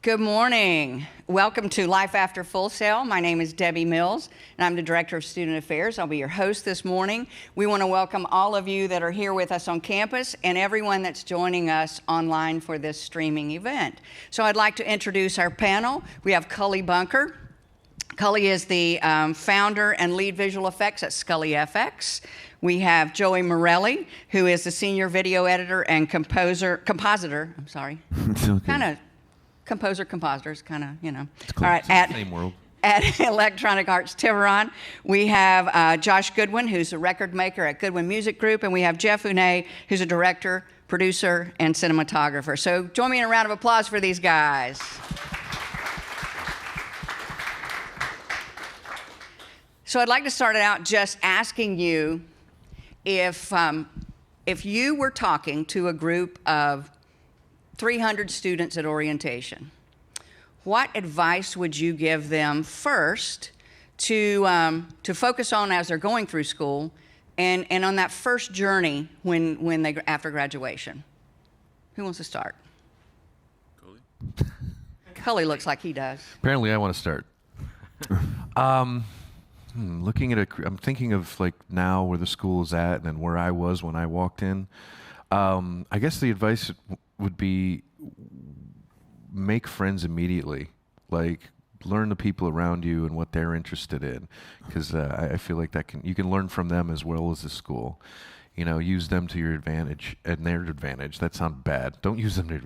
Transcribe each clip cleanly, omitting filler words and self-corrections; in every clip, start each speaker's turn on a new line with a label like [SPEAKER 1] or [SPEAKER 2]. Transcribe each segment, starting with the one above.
[SPEAKER 1] Good morning. Welcome to Life After Full Sail. My name is Debbie Mills, and I'm the Director of Student Affairs. I'll be your host this morning. We want to welcome all of you that are here with us on campus and everyone that's joining us online for this streaming event. So I'd like to introduce our panel. We have Culley Bunker. Culley is the founder and lead visual effects at Skulley FX. We have Joey Morelli, who is the senior video editor and compositor. Compositors, kind of, you know.
[SPEAKER 2] It's cool. All right, at same world.
[SPEAKER 1] At Electronic Arts Tiburon, we have Josh Gudwin, who's a record maker at Gudwin Music Group, and we have Jeff Unay, who's a director, producer, and cinematographer. So join me in a round of applause for these guys. So I'd like to start it out just asking you if you were talking to a group of 300 students at orientation, what advice would you give them first to focus on as they're going through school and on that first journey when they after graduation? Who wants to start?
[SPEAKER 2] Culley.
[SPEAKER 1] Culley looks like he does.
[SPEAKER 2] Apparently I want to start. Looking at I'm thinking of like now where the school is at and where I was when I walked in. I guess the advice would be make friends immediately. Like learn the people around you and what they're interested in, because I feel like you can learn from them as well as the school. You know, use them to your advantage and their advantage. That sounds bad. Don't use them to.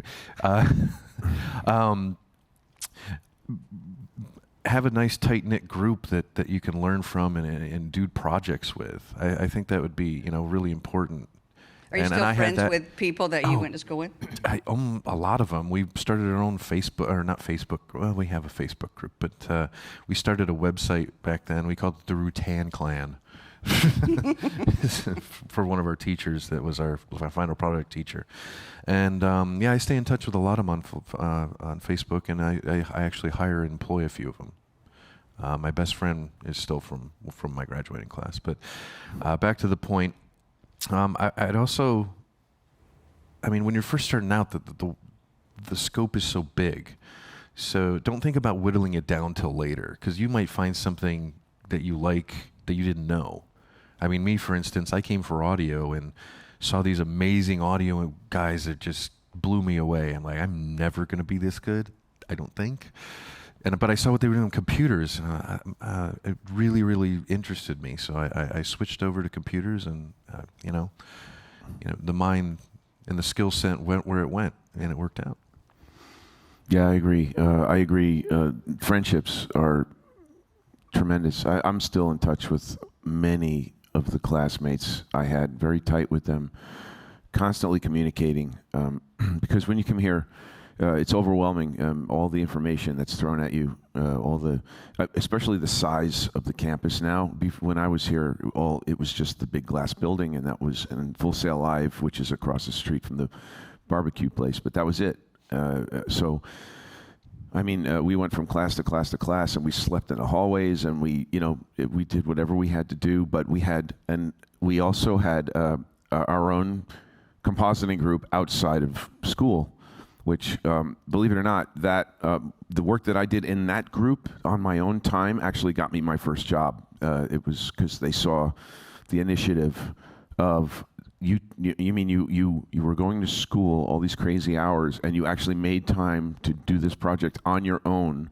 [SPEAKER 2] Have a nice tight-knit group that you can learn from and do projects with. I think that would be really important.
[SPEAKER 1] Are you still friends with people that you went to school with?
[SPEAKER 2] A lot of them. We started our own Facebook, or not Facebook. Well, we have a Facebook group, but we started a website back then. We called it the Rutan Clan for one of our teachers that was our final product teacher. And I stay in touch with a lot of them on Facebook, and I actually hire and employ a few of them. My best friend is still from my graduating class. But back to the point. I'd also, when you're first starting out, the scope is so big. So don't think about whittling it down till later, because you might find something that you like that you didn't know. Me, for instance, I came for audio and saw these amazing audio guys that just blew me away. I'm like, I'm never going to be this good, I don't think. But I saw what they were doing on computers, and it really, really interested me. So I switched over to computers, and the mind and the skill set went where it went, and it worked out.
[SPEAKER 3] Yeah, I agree. Friendships are tremendous. I'm still in touch with many of the classmates I had, very tight with them, constantly communicating. Because when you come here, it's overwhelming, all the information that's thrown at you, especially the size of the campus now. When I was here, it was just the big glass building, and that was in Full Sail Live, which is across the street from the barbecue place, but that was it. We went from class to class to class, and we slept in the hallways, and we did whatever we had to do, but we also had our own compositing group outside of school, which, believe it or not, that the work that I did in that group on my own time actually got me my first job. It was because they saw the initiative of you were going to school all these crazy hours, and you actually made time to do this project on your own,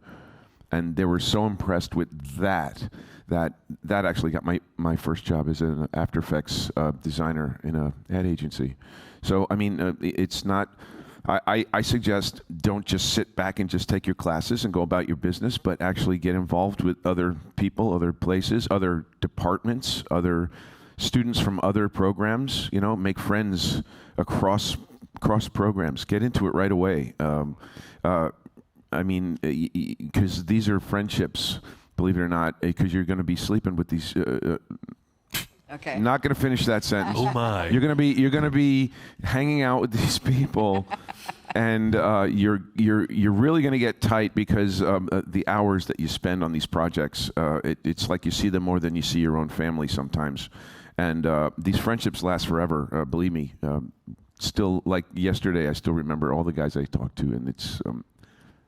[SPEAKER 3] and they were so impressed with that actually got my first job as an After Effects designer in a ad agency. So it's not. I suggest don't just sit back and just take your classes and go about your business, but actually get involved with other people, other places, other departments, other students from other programs. Make friends across programs. Get into it right away. Because these are friendships, believe it or not, because you're going to be sleeping with these.
[SPEAKER 1] Okay.
[SPEAKER 3] Not going to finish that sentence.
[SPEAKER 2] Oh my!
[SPEAKER 3] You're going to be hanging out with these people, and you're really going to get tight because the hours that you spend on these projects. It's like you see them more than you see your own family sometimes, and these friendships last forever. Believe me. Still, like yesterday, I still remember all the guys I talked to, and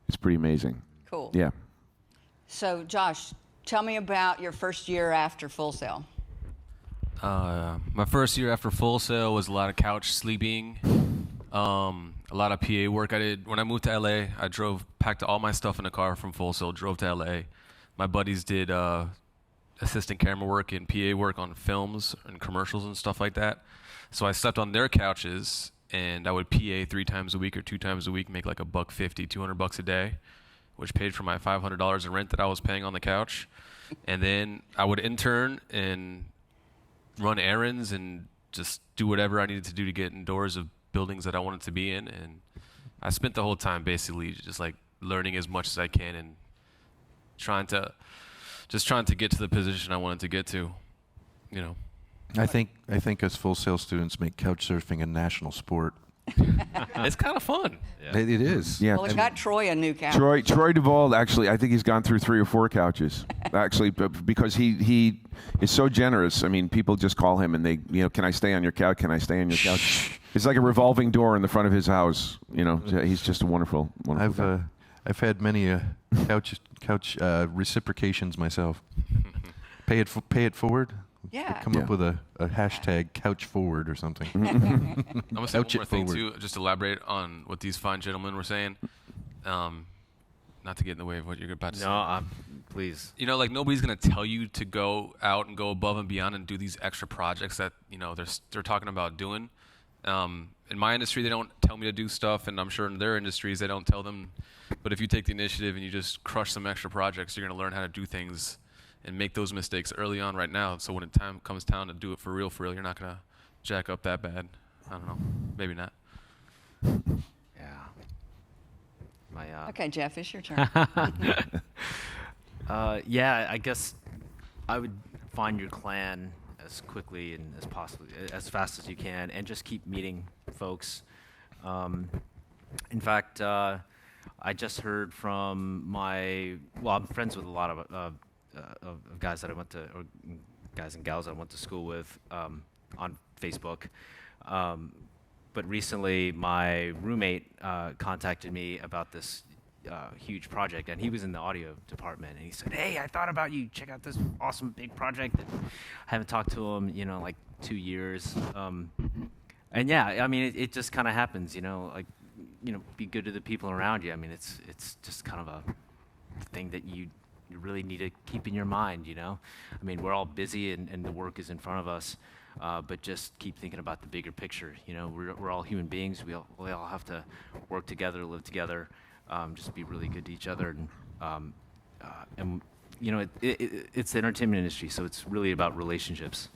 [SPEAKER 3] It's pretty amazing.
[SPEAKER 1] Cool.
[SPEAKER 3] Yeah.
[SPEAKER 1] So, Josh, tell me about your first year after Full Sail.
[SPEAKER 4] My first year after Full Sail was a lot of couch sleeping, a lot of PA work I did. When I moved to LA, I packed all my stuff in a car from Full Sail, drove to LA. My buddies did assistant camera work and PA work on films and commercials and stuff like that. So I slept on their couches, and I would PA 3 times a week or 2 times a week, make like $150, $200 a day, which paid for my $500 in rent that I was paying on the couch. And then I would intern and run errands and just do whatever I needed to do to get indoors of buildings that I wanted to be in. And I spent the whole time basically just like learning as much as I can and trying to get to the position I wanted to get to, you know.
[SPEAKER 2] I think as Full Sail students make couch surfing a national sport.
[SPEAKER 4] It's kind of fun.
[SPEAKER 2] Yeah. It is.
[SPEAKER 3] Yeah.
[SPEAKER 1] Well, it got Troy a new couch.
[SPEAKER 3] Troy Duvall, actually, I think he's gone through 3 or 4 couches, actually, because he is so generous. I mean, people just call him and they, can I stay on your couch? Can I stay on your couch? It's like a revolving door in the front of his house. He's just a wonderful guy.
[SPEAKER 2] I've had many couch reciprocations myself. Pay it forward.
[SPEAKER 1] Yeah.
[SPEAKER 2] Come up with a hashtag couch forward or something.
[SPEAKER 4] I'm gonna say one
[SPEAKER 2] Couch
[SPEAKER 4] more
[SPEAKER 2] it
[SPEAKER 4] thing
[SPEAKER 2] forward.
[SPEAKER 4] too, just elaborate on what these fine gentlemen were saying. Not to get in the way of what you're about to say.
[SPEAKER 5] No, please.
[SPEAKER 4] Like nobody's gonna tell you to go out and go above and beyond and do these extra projects that they're talking about doing. In my industry, they don't tell me to do stuff, and I'm sure in their industries they don't tell them. But if you take the initiative and you just crush some extra projects, you're gonna learn how to do things and make those mistakes early on right now. So when the time comes time to do it for real, you're not gonna jack up that bad. I don't know, maybe not.
[SPEAKER 5] Yeah.
[SPEAKER 1] Okay, Jeff, it's your turn.
[SPEAKER 5] Yeah, I guess I would find your clan as quickly and as fast as you can, and just keep meeting folks. In fact, I just heard from I'm friends with a lot of guys that I went to, or guys and gals that I went to school with on Facebook. But recently, my roommate contacted me about this huge project, and he was in the audio department, and he said, "Hey, I thought about you. Check out this awesome big project." And I haven't talked to him, like 2 years. And yeah, I mean, it just kind of happens, be good to the people around you. I mean, it's just kind of a thing that you really need to keep in your mind, I mean, we're all busy and the work is in front of us, but just keep thinking about the bigger picture. We're all human beings. We all have to work together, live together, just be really good to each other. And it's the entertainment industry, so it's really about relationships,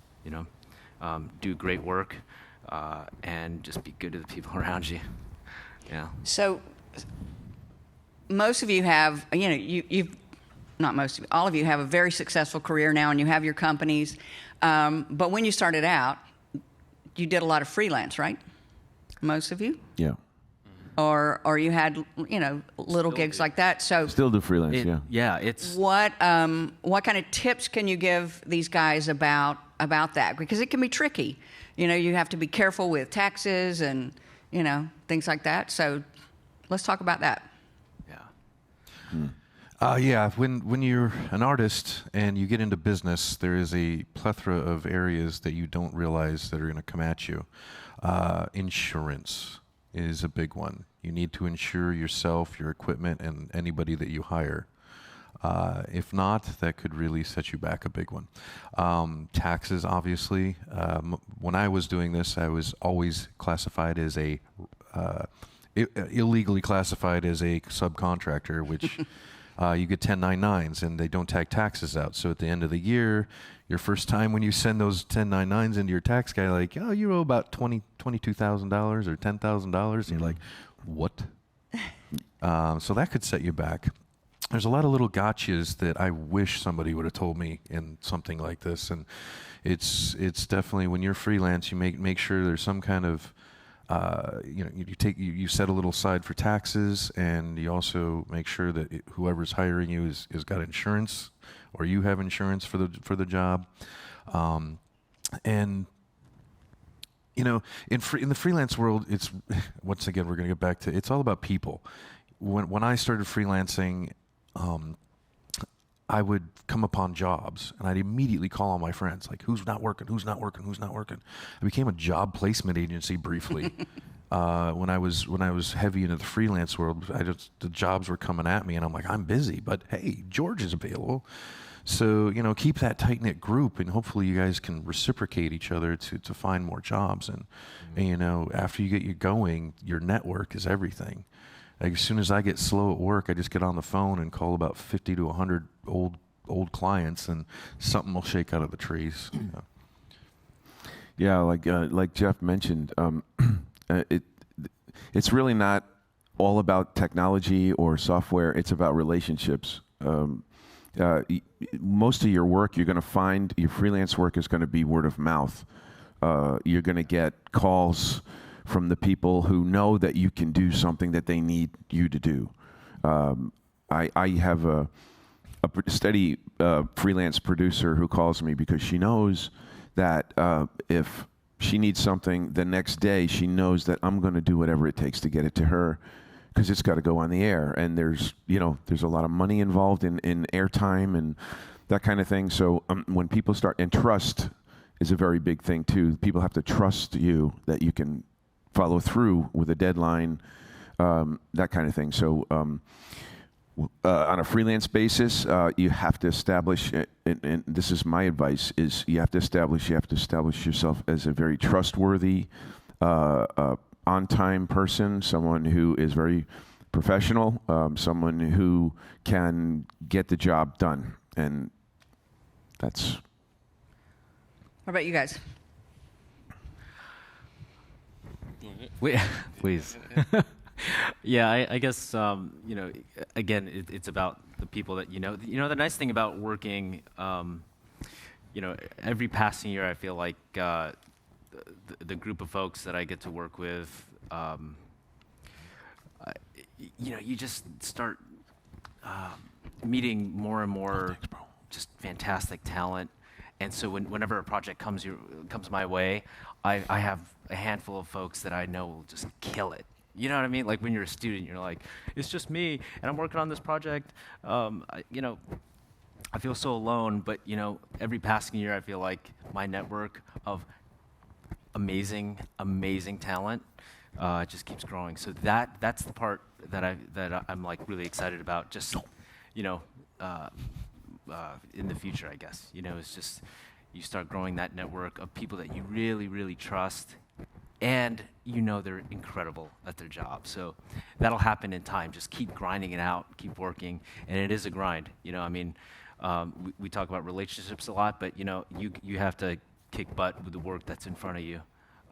[SPEAKER 5] do great work, and just be good to the people around you. Yeah.
[SPEAKER 1] So most of you have, you've not most of you, all of you have a very successful career now, and you have your companies. But when you started out, you did a lot of freelance, right? Most of you?
[SPEAKER 3] Yeah.
[SPEAKER 1] Or you had, little gigs like that. So
[SPEAKER 3] Still do freelance, yeah.
[SPEAKER 5] Yeah, it's...
[SPEAKER 1] what kind of tips can you give these guys about that? Because it can be tricky. You have to be careful with taxes and, things like that. So let's talk about that.
[SPEAKER 5] Yeah.
[SPEAKER 2] Yeah, when you're an artist and you get into business, there is a plethora of areas that you don't realize that are going to come at you. Insurance is a big one. You need to insure yourself, your equipment, and anybody that you hire. If not, that could really set you back a big one. Taxes, obviously. When I was doing this, I was always classified as illegally classified as a subcontractor, which you get 1099s and they don't tag taxes out. So at the end of the year, your first time when you send those 1099s into your tax guy, like, oh, you owe about $22,000 or $10,000. And you're like, what? So that could set you back. There's a lot of little gotchas that I wish somebody would have told me in something like this. And it's definitely, when you're freelance, you make sure there's some kind of you set a little aside for taxes, and you also make sure that whoever's hiring you is got insurance, or you have insurance for the job, and in the freelance world, it's once again we're going to get back to, it's all about people. when I started freelancing, I would come upon jobs, and I'd immediately call all my friends, like, who's not working, who's not working, who's not working. I became a job placement agency briefly. When I was heavy into the freelance world, the jobs were coming at me, and I'm like, I'm busy, but hey, George is available. So, keep that tight-knit group, and hopefully you guys can reciprocate each other to find more jobs. And after you get going, your network is everything. Like, as soon as I get slow at work, I just get on the phone and call about 50 to 100 old clients, and something will shake out of the trees.
[SPEAKER 3] Yeah, like Jeff mentioned, it's really not all about technology or software. It's about relationships. Most of your work, you're going to find your freelance work is going to be word of mouth. You're going to get calls from the people who know that you can do something that they need you to do. I have a steady freelance producer who calls me because she knows that if she needs something the next day, she knows that I'm going to do whatever it takes to get it to her, because it's got to go on the air, and there's a lot of money involved in airtime and that kind of thing. So when people start, and trust is a very big thing too. People have to trust you that you can follow through with a deadline, that kind of thing. So on a freelance basis, you have to establish, and this is my advice, is you have to establish yourself as a very trustworthy, on-time person, someone who is very professional, someone who can get the job done. And that's...
[SPEAKER 1] What about you guys?
[SPEAKER 5] Please. Yeah, I guess, again, it's about the people that you know. The nice thing about working, every passing year, I feel like the group of folks that I get to work with, you just start meeting more and more just fantastic talent. And so whenever a project comes my way, I have a handful of folks that I know will just kill it. You know what I mean? Like when you're a student, you're like, it's just me, and I'm working on this project. I feel so alone, but every passing year, I feel like my network of amazing talent just keeps growing. So that's the part that I'm like really excited about. Just in the future, I guess. It's just you start growing that network of people that you really, really trust, and they're incredible at their job. So that'll happen in time. Just keep grinding it out, keep working, and it is a grind. We talk about relationships a lot, but you have to kick butt with the work that's in front of you,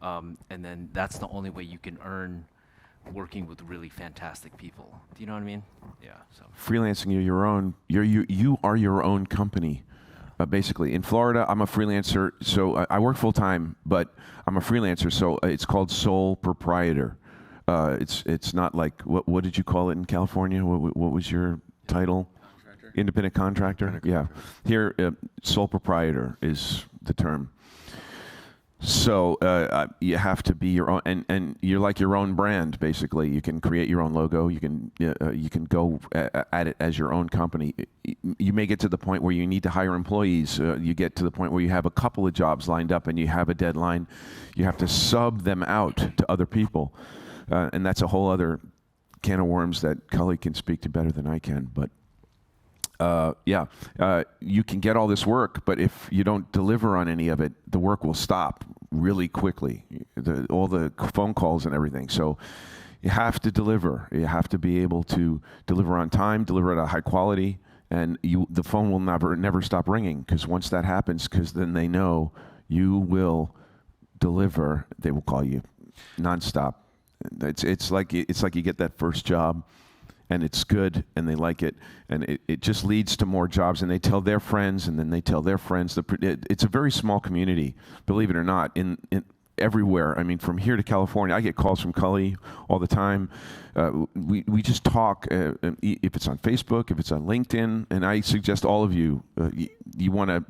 [SPEAKER 5] and then that's the only way you can earn working with really fantastic people. Do you know what I mean? Yeah. So
[SPEAKER 3] freelancing, you are your own company. Basically, in Florida, I'm a freelancer, so I work full time, but I'm a freelancer, so it's called sole proprietor. It's not like what did you call it in California? What was your title? Contractor. Independent contractor. Yeah. Here, sole proprietor is the term. So you have to be your own, and you're like your own brand. Basically, you can create your own logo. You can go at it as your own company. You may get to the point where you need to hire employees. You get to the point where you have a couple of jobs lined up and you have a deadline. You have to sub them out to other people, and that's a whole other can of worms that Culley can speak to better than I can. But you can get all this work, but if you don't deliver on any of it, the work will stop really quickly, all the phone calls and everything. So you have to deliver. You have to be able to deliver on time, deliver at a high quality, and the phone will never stop ringing, because once that happens, because then they know you will deliver, they will call you nonstop. It's like you get that first job, and it's good, and they like it, and it just leads to more jobs, and they tell their friends, and then they tell their friends. It's a very small community, believe it or not, in everywhere. I mean, from here to California, I get calls from Culley all the time. We just talk, if it's on Facebook, if it's on LinkedIn, and I suggest all of you, you want to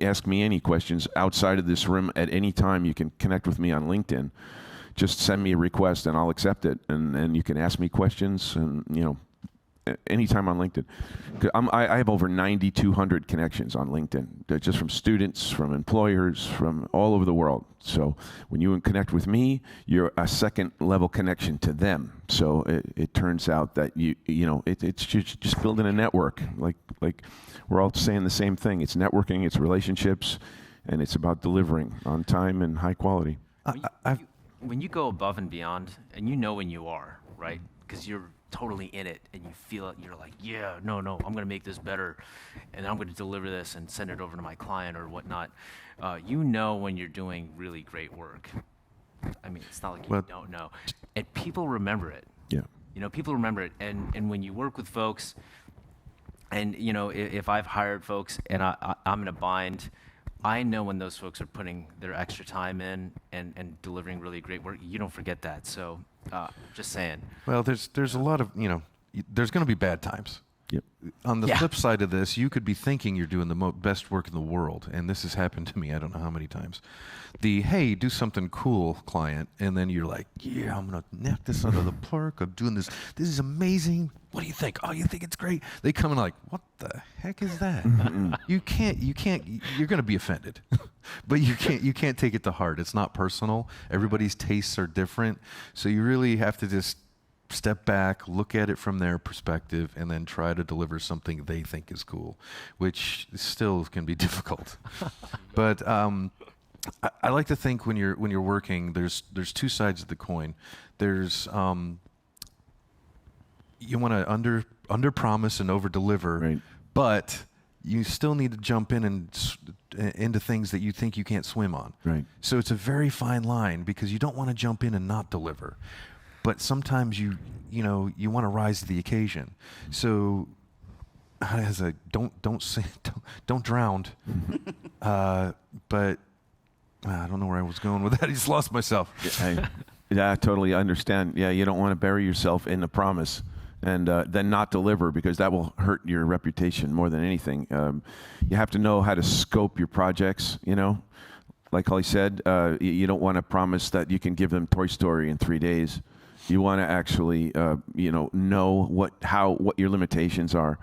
[SPEAKER 3] ask me any questions outside of this room at any time, you can connect with me on LinkedIn. just send me a request and I'll accept it. And you can ask me questions and, anytime on LinkedIn. I have over 9,200 connections on LinkedIn, just from students, from employers, from all over the world. So when you connect with me, you're a second level connection to them. So it turns out that it's just building a network. Like we're all saying the same thing. It's networking, it's relationships, and it's about delivering on time and high quality.
[SPEAKER 5] When you go above and beyond, and when you are, right? Because you're totally in it and you feel it, you're like, yeah, no, I'm going to make this better and I'm going to deliver this and send it over to my client or whatnot. When you're doing really great work. I mean, it's not like you don't know. And people remember it.
[SPEAKER 3] Yeah.
[SPEAKER 5] People remember it. And when you work with folks and, if I've hired folks and I'm in a bind, I know when those folks are putting their extra time in and delivering really great work, you don't forget that. So just saying.
[SPEAKER 2] Well, there's a lot of, there's going to be bad times.
[SPEAKER 3] Yep.
[SPEAKER 2] On the flip side of this, you could be thinking you're doing the best work in the world, and this has happened to me I don't know how many times. Hey, do something cool, client, and then you're like, yeah, I'm going to knock this out of the park. I'm doing this. This is amazing. What do you think? Oh, you think it's great? They come in like, what the heck is that? You can't, you're going to be offended. But you can't take it to heart. It's not personal. Everybody's tastes are different. So you really have to just step back, look at it from their perspective, and then try to deliver something they think is cool, which still can be difficult. But I like to think when you're working, there's two sides of the coin. There's you want to under promise and over deliver,
[SPEAKER 3] right.
[SPEAKER 2] But you still need to jump in and into things that you think you can't swim on.
[SPEAKER 3] Right.
[SPEAKER 2] So it's a very fine line because you don't want to jump in and not deliver. But sometimes you want to rise to the occasion. So as a don't drown. But I don't know where I was going with that. I just lost myself.
[SPEAKER 3] I totally understand. Yeah, you don't want to bury yourself in the promise and then not deliver because that will hurt your reputation more than anything. You have to know how to scope your projects, Like Culley said, you don't want to promise that you can give them Toy Story in 3 days. You want to actually, know what your limitations are,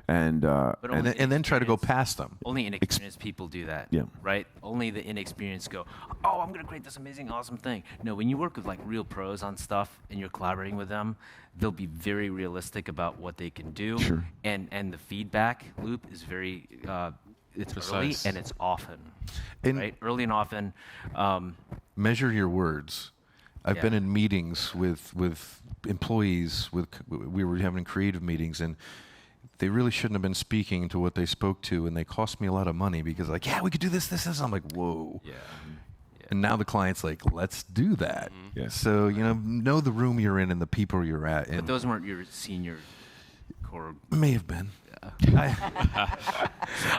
[SPEAKER 3] and
[SPEAKER 2] then try to go past them.
[SPEAKER 5] Only inexperienced people do that, right? Only the inexperienced go, oh, I'm going to create this amazing, awesome thing. No, when you work with like real pros on stuff and you're collaborating with them, they'll be very realistic about what they can do.
[SPEAKER 3] Sure.
[SPEAKER 5] And the feedback loop is very, it's
[SPEAKER 4] precise.
[SPEAKER 5] Early and it's often, right? Early and often.
[SPEAKER 2] Measure your words. I've been in meetings with employees. We were having creative meetings, and they really shouldn't have been speaking to what they spoke to, and they cost me a lot of money because we could do this. I'm like, whoa. Yeah. And now the client's like, let's do that.
[SPEAKER 3] Mm-hmm. Yeah.
[SPEAKER 2] So know the room you're in and the people you're at.
[SPEAKER 5] But those weren't your senior core.
[SPEAKER 2] May have been.
[SPEAKER 5] Yeah.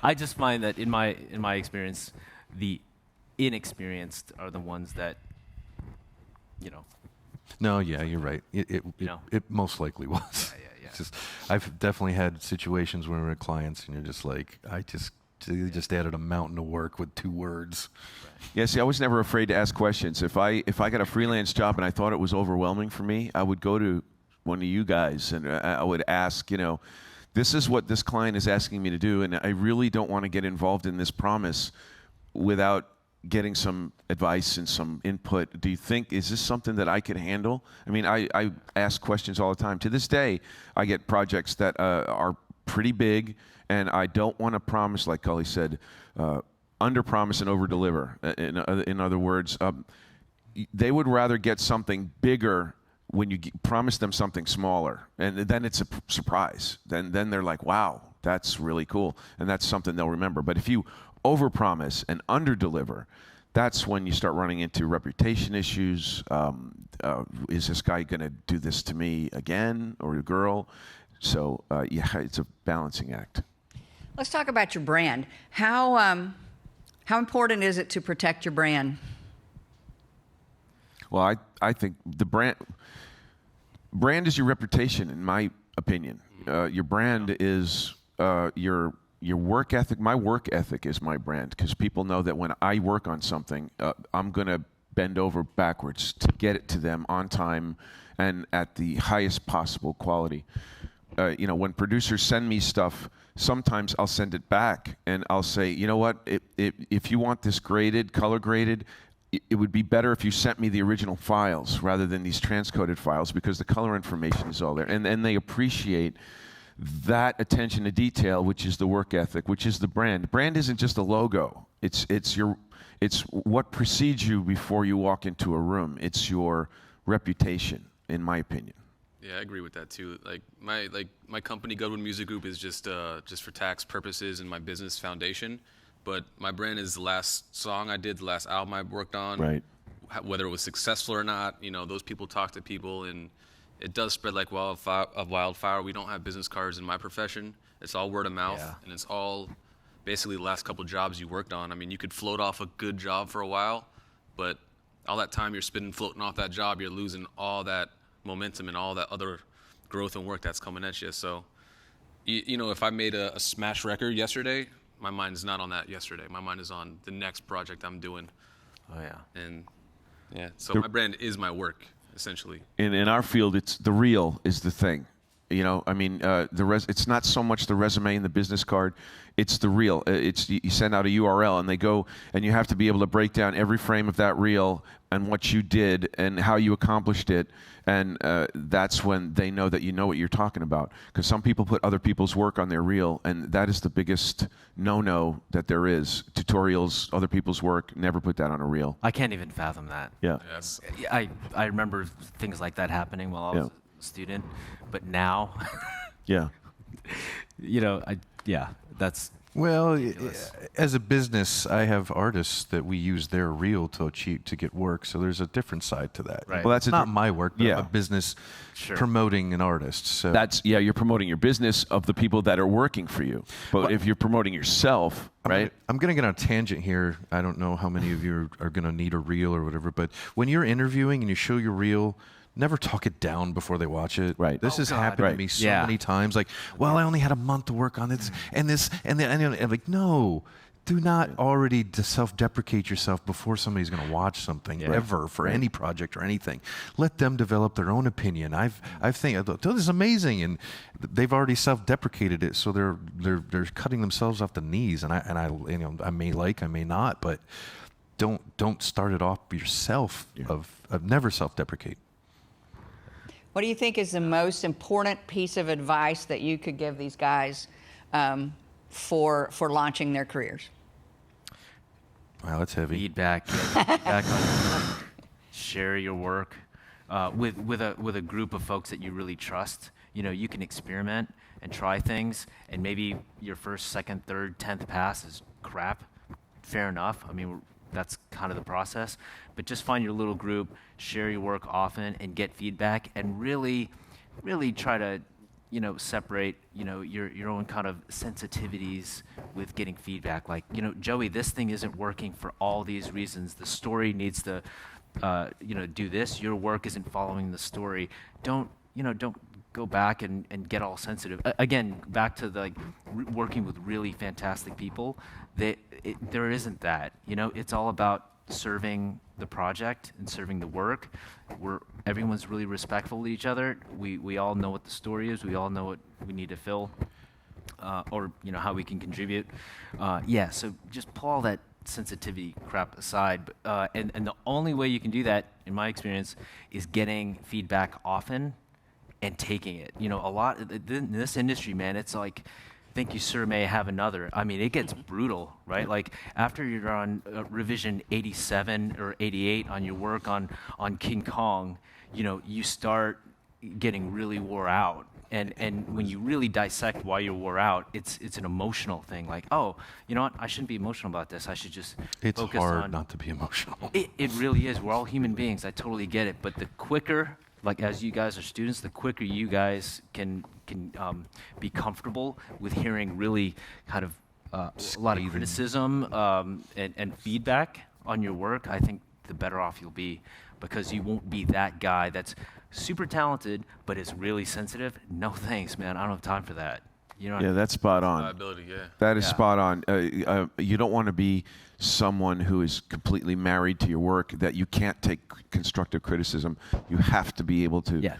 [SPEAKER 5] I just find that in my experience, the inexperienced are the ones that.
[SPEAKER 2] No, yeah, you're right. It most likely was.
[SPEAKER 5] Yeah.
[SPEAKER 2] It's just, I've definitely had situations where we're clients and you're just like, they just added a mountain of work with 2 words.
[SPEAKER 5] Right.
[SPEAKER 3] Yeah, see, I was never afraid to ask questions. If I got a freelance job and I thought it was overwhelming for me, I would go to one of you guys and I would ask, this is what this client is asking me to do, and I really don't want to get involved in this promise without getting some advice and some input. Do you think, is this something that I could handle? I mean, I ask questions all the time. To this day, I get projects that are pretty big, and I don't want to promise, like Culley said, under promise and over deliver. In other words, they would rather get something bigger when you promise them something smaller, and then it's a surprise. Then they're like, wow, that's really cool, and that's something they'll remember. But if you overpromise and underdeliver, that's when you start running into reputation issues. Is this guy going to do this to me again, or a girl? So it's a balancing act.
[SPEAKER 1] Let's talk about your brand. How important is it to protect your brand?
[SPEAKER 3] Well, I think the brand is your reputation, in my opinion. Your brand is your work ethic. My work ethic is my brand, because people know that when I work on something, I'm going to bend over backwards to get it to them on time and at the highest possible quality. When producers send me stuff, sometimes I'll send it back and I'll say, you know what, if you want this graded, color graded, it would be better if you sent me the original files rather than these transcoded files, because the color information is all there. And they appreciate that attention to detail, which is the work ethic, which is the brand. Brand isn't just a logo. It's what precedes you before you walk into a room. It's your reputation, in my opinion.
[SPEAKER 4] Yeah, I agree with that too. Like my company, Gudwin Music Group, is just for tax purposes and my business foundation. But my brand is the last song I did, the last album I worked on.
[SPEAKER 3] Right.
[SPEAKER 4] Whether it was successful or not, those people talk to people, and it does spread like wildfire. We don't have business cards in my profession. It's all word of mouth, and it's all basically the last couple of jobs you worked on. I mean, you could float off a good job for a while, but all that time you're spending floating off that job, you're losing all that momentum and all that other growth and work that's coming at you. So, if I made a smash record yesterday, my mind is not on that yesterday. My mind is on the next project I'm doing.
[SPEAKER 5] Oh yeah.
[SPEAKER 4] And so my brand is my work, essentially.
[SPEAKER 3] In our field, it's the real is the thing. It's not so much the resume and the business card. It's the reel. You send out a URL and they go, and you have to be able to break down every frame of that reel and what you did and how you accomplished it. And that's when they know that you know what you're talking about. Because some people put other people's work on their reel, and that is the biggest no-no that there is. Tutorials, other people's work, never put that on a reel.
[SPEAKER 5] I can't even fathom that.
[SPEAKER 3] Yeah.
[SPEAKER 4] Yes.
[SPEAKER 5] I remember things like that happening while I was a student, but now,
[SPEAKER 3] Yeah.
[SPEAKER 5] that's
[SPEAKER 2] Well,
[SPEAKER 5] ridiculous.
[SPEAKER 2] as a business, I have artists that we use their reel to get work. So there's a different side to that.
[SPEAKER 5] Right.
[SPEAKER 3] Well, that's
[SPEAKER 2] Not my work, but
[SPEAKER 3] yeah.
[SPEAKER 2] I'm a business
[SPEAKER 5] Sure.
[SPEAKER 2] promoting an artist. So
[SPEAKER 3] You're promoting your business of the people that are working for you. But if you're promoting yourself, right?
[SPEAKER 2] I'm going to get on a tangent here. I don't know how many of you are going to need a reel or whatever, but when you're interviewing and you show your reel, never talk it down before they watch it.
[SPEAKER 3] Right.
[SPEAKER 2] This has
[SPEAKER 5] God.
[SPEAKER 2] happened
[SPEAKER 3] Right.
[SPEAKER 2] to me so
[SPEAKER 5] Yeah.
[SPEAKER 2] many times. Like, well, I only had a month to work on this, and I'm like, no. Do not already self-deprecate yourself before somebody's going to watch something ever for any project or anything. Let them develop their own opinion. I thought this is amazing, and they've already self-deprecated it, so they're cutting themselves off the knees. And I may like, I may not, but don't start it off yourself. Of never self-deprecate.
[SPEAKER 1] What do you think is the most important piece of advice that you could give these guys for launching their careers?
[SPEAKER 2] Wow, that's heavy.
[SPEAKER 5] feedback, get feedback on your work, share your work with a group of folks that you really trust. You can experiment and try things, and maybe your first, second, third, 10th pass is crap. Fair enough. I mean, that's kind of the process. But just find your little group, share your work often, and get feedback, and really try to separate, your own kind of sensitivities with getting feedback. Like, Joey, this thing isn't working for all these reasons. The story needs to, do this. Your work isn't following the story. Don't go back and get all sensitive. Again, back to the working with really fantastic people. There isn't that. It's all about serving the project and serving the work. Everyone's really respectful to each other. We all know what the story is. We all know what we need to fill, or how we can contribute. So just pull all that sensitivity crap aside. And the only way you can do that, in my experience, is getting feedback often and taking it. A lot in this industry, man, it's like, thank you, sir, may I have another. I mean, it gets brutal, right? Like, after you're on revision 87 or 88 on your work on King Kong, you start getting really wore out. And when you really dissect why you're wore out, it's an emotional thing. Like, oh, you know what? I shouldn't be emotional about this. I should just
[SPEAKER 2] It's
[SPEAKER 5] focus
[SPEAKER 2] hard
[SPEAKER 5] on.
[SPEAKER 2] not to be emotional.
[SPEAKER 5] It really is. We're all human beings. I totally get it. But the quicker, like, as you guys are students, the quicker you guys can be comfortable with hearing really kind of a lot of criticism and feedback on your work, I think the better off you'll be, because you won't be that guy that's super talented but is really sensitive. No thanks, man. I don't have time for that.
[SPEAKER 3] Yeah, that's spot on.
[SPEAKER 4] Liability, yeah.
[SPEAKER 3] That is
[SPEAKER 5] Yeah.
[SPEAKER 3] spot on. You don't want to be someone who is completely married to your work that you can't take constructive criticism. You have to be able to.
[SPEAKER 5] Yeah,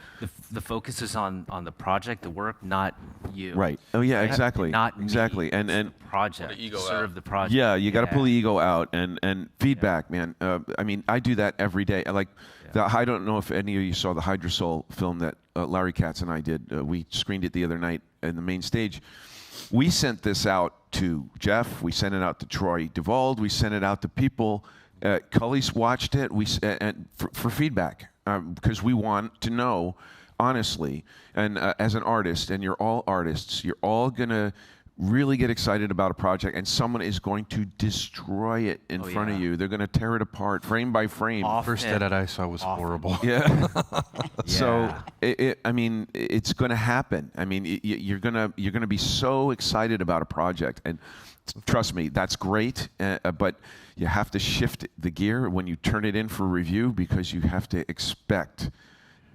[SPEAKER 5] the focus is on the project, the work, not you.
[SPEAKER 3] Right. Oh yeah, exactly.
[SPEAKER 5] Not me.
[SPEAKER 3] Exactly. And
[SPEAKER 5] It's the project.
[SPEAKER 4] Put the ego
[SPEAKER 5] serve
[SPEAKER 4] out.
[SPEAKER 5] the project.
[SPEAKER 3] yeah, you got to pull the ego out and feedback, man. I mean, I do that every day. I don't know if any of you saw the Hydrosol film that Larry Katz and I did. We screened it the other night in the main stage. We sent this out to Jeff. We sent it out to Troy Duvald. We sent it out to people. Culley's watched it. For feedback because we want to know honestly. And as an artist, and you're all artists, you're all gonna really get excited about a project, and someone is going to destroy it in front of you. They're going to tear it apart frame by frame.
[SPEAKER 2] First edit I saw was horrible.
[SPEAKER 3] Yeah. So I mean, it's going to happen. I mean, you're gonna be so excited about a project, and trust me, that's great. But you have to shift the gear when you turn it in for review, because you have to expect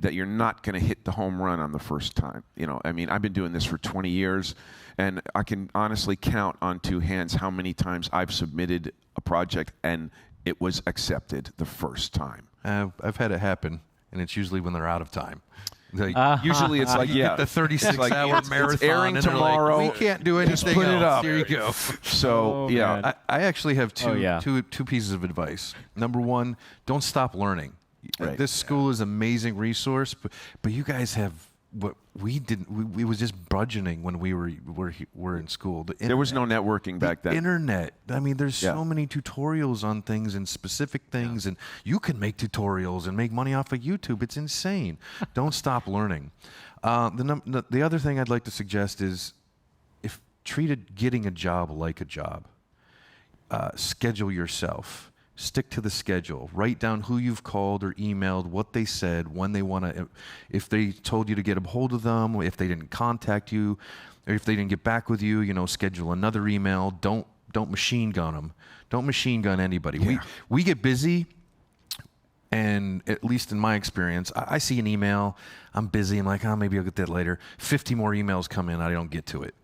[SPEAKER 3] that you're not going to hit the home run on the first time. You know, I mean, I've been doing this for 20 years, and I can honestly count on two hands how many times I've submitted a project and it was accepted the first time.
[SPEAKER 2] I've had it happen, and it's usually when they're out of time.
[SPEAKER 3] Usually it's like,
[SPEAKER 2] you get the 36-hour marathon.
[SPEAKER 3] It's airing
[SPEAKER 2] and they're like,
[SPEAKER 3] tomorrow.
[SPEAKER 2] we can't do anything
[SPEAKER 3] Just put it
[SPEAKER 2] else.
[SPEAKER 3] up.
[SPEAKER 2] Here you go.
[SPEAKER 3] So yeah,
[SPEAKER 2] I actually have
[SPEAKER 5] yeah.
[SPEAKER 2] two pieces of advice. Number one, don't stop learning.
[SPEAKER 3] Right.
[SPEAKER 2] This school is an amazing resource, but you guys have what we didn't. We was just budgeting when we were in school.
[SPEAKER 3] there was no networking back then.
[SPEAKER 2] Internet. I mean, there's so many tutorials on things and specific things, and you can make tutorials and make money off of YouTube. It's insane. Don't stop learning. The other thing I'd like to suggest is, if treated getting a job like a job, schedule yourself. Stick to the schedule. Write down who you've called or emailed, what they said, when they want to, if they told you to get a hold of them, if they didn't contact you, or if they didn't get back with you, you know, schedule another email. Don't machine gun them. Don't machine gun anybody.
[SPEAKER 3] Yeah.
[SPEAKER 2] We get busy, and at least in my experience, I see an email, I'm busy, I'm like, maybe I'll get that later. 50 more emails come in, I don't get to it.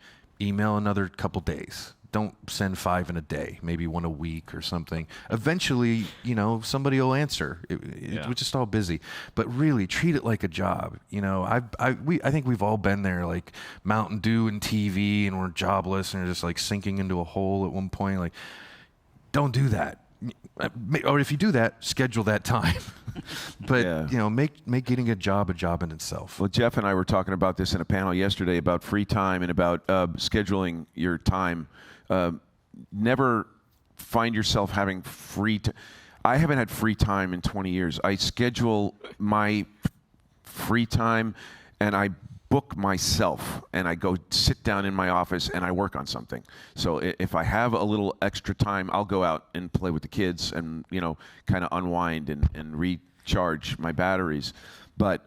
[SPEAKER 2] Email another couple days. Don't send 5 in a day, maybe 1 a week or something. Eventually, you know, somebody will answer. We're just all busy. But really, treat it like a job. You know, I think we've all been there, like Mountain Dew and TV, and we're jobless and we're just like sinking into a hole at one point. Like, don't do that. Or if you do that, schedule that time. But, you know, make getting a job in itself.
[SPEAKER 3] Well, Jeff and I were talking about this in a panel yesterday about free time and about scheduling your time. Never find yourself having free time. I haven't had free time in 20 years. I schedule my free time and I book myself and I go sit down in my office and I work on something. So if I have a little extra time, I'll go out and play with the kids and, you know, kind of unwind and recharge my batteries. But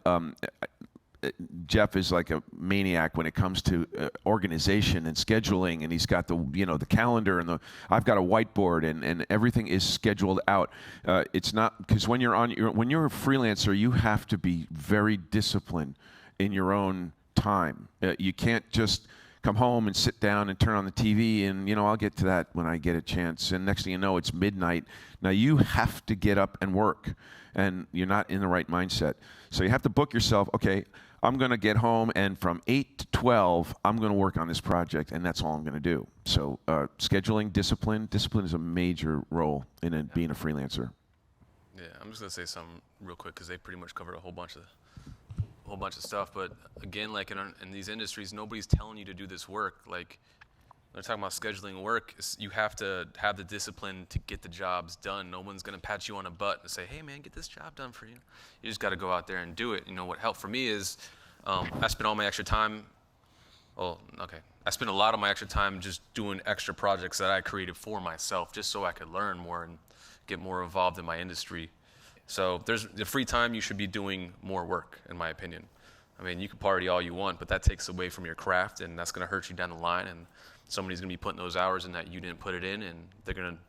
[SPEAKER 3] Jeff is like a maniac when it comes to organization and scheduling, and he's got the calendar and I've got a whiteboard and everything is scheduled out. It's not because when you're a freelancer, you have to be very disciplined in your own time. You can't just come home and sit down and turn on the TV and, you know, I'll get to that when I get a chance. And next thing you know, it's midnight. Now you have to get up and work, and you're not in the right mindset. So you have to book yourself, okay, I'm going to get home, and from 8 to 12, I'm going to work on this project, and that's all I'm going to do. So scheduling, discipline is a major role in being a freelancer.
[SPEAKER 4] Yeah, I'm just gonna say something real quick because they pretty much covered a whole bunch of stuff. But again, like in these industries, nobody's telling you to do this work. Like they're talking about scheduling work. You have to have the discipline to get the jobs done. No one's gonna pat you on a butt and say, "Hey, man, get this job done for you." You just got to go out there and do it. You know what helped for me is I spent all my extra time. I spent a lot of my extra time just doing extra projects that I created for myself, just so I could learn more and get more involved in my industry. So there's the free time, you should be doing more work, in my opinion. I mean, you can party all you want, but that takes away from your craft, and that's going to hurt you down the line. And somebody's going to be putting those hours in that you didn't put it in, and they're going to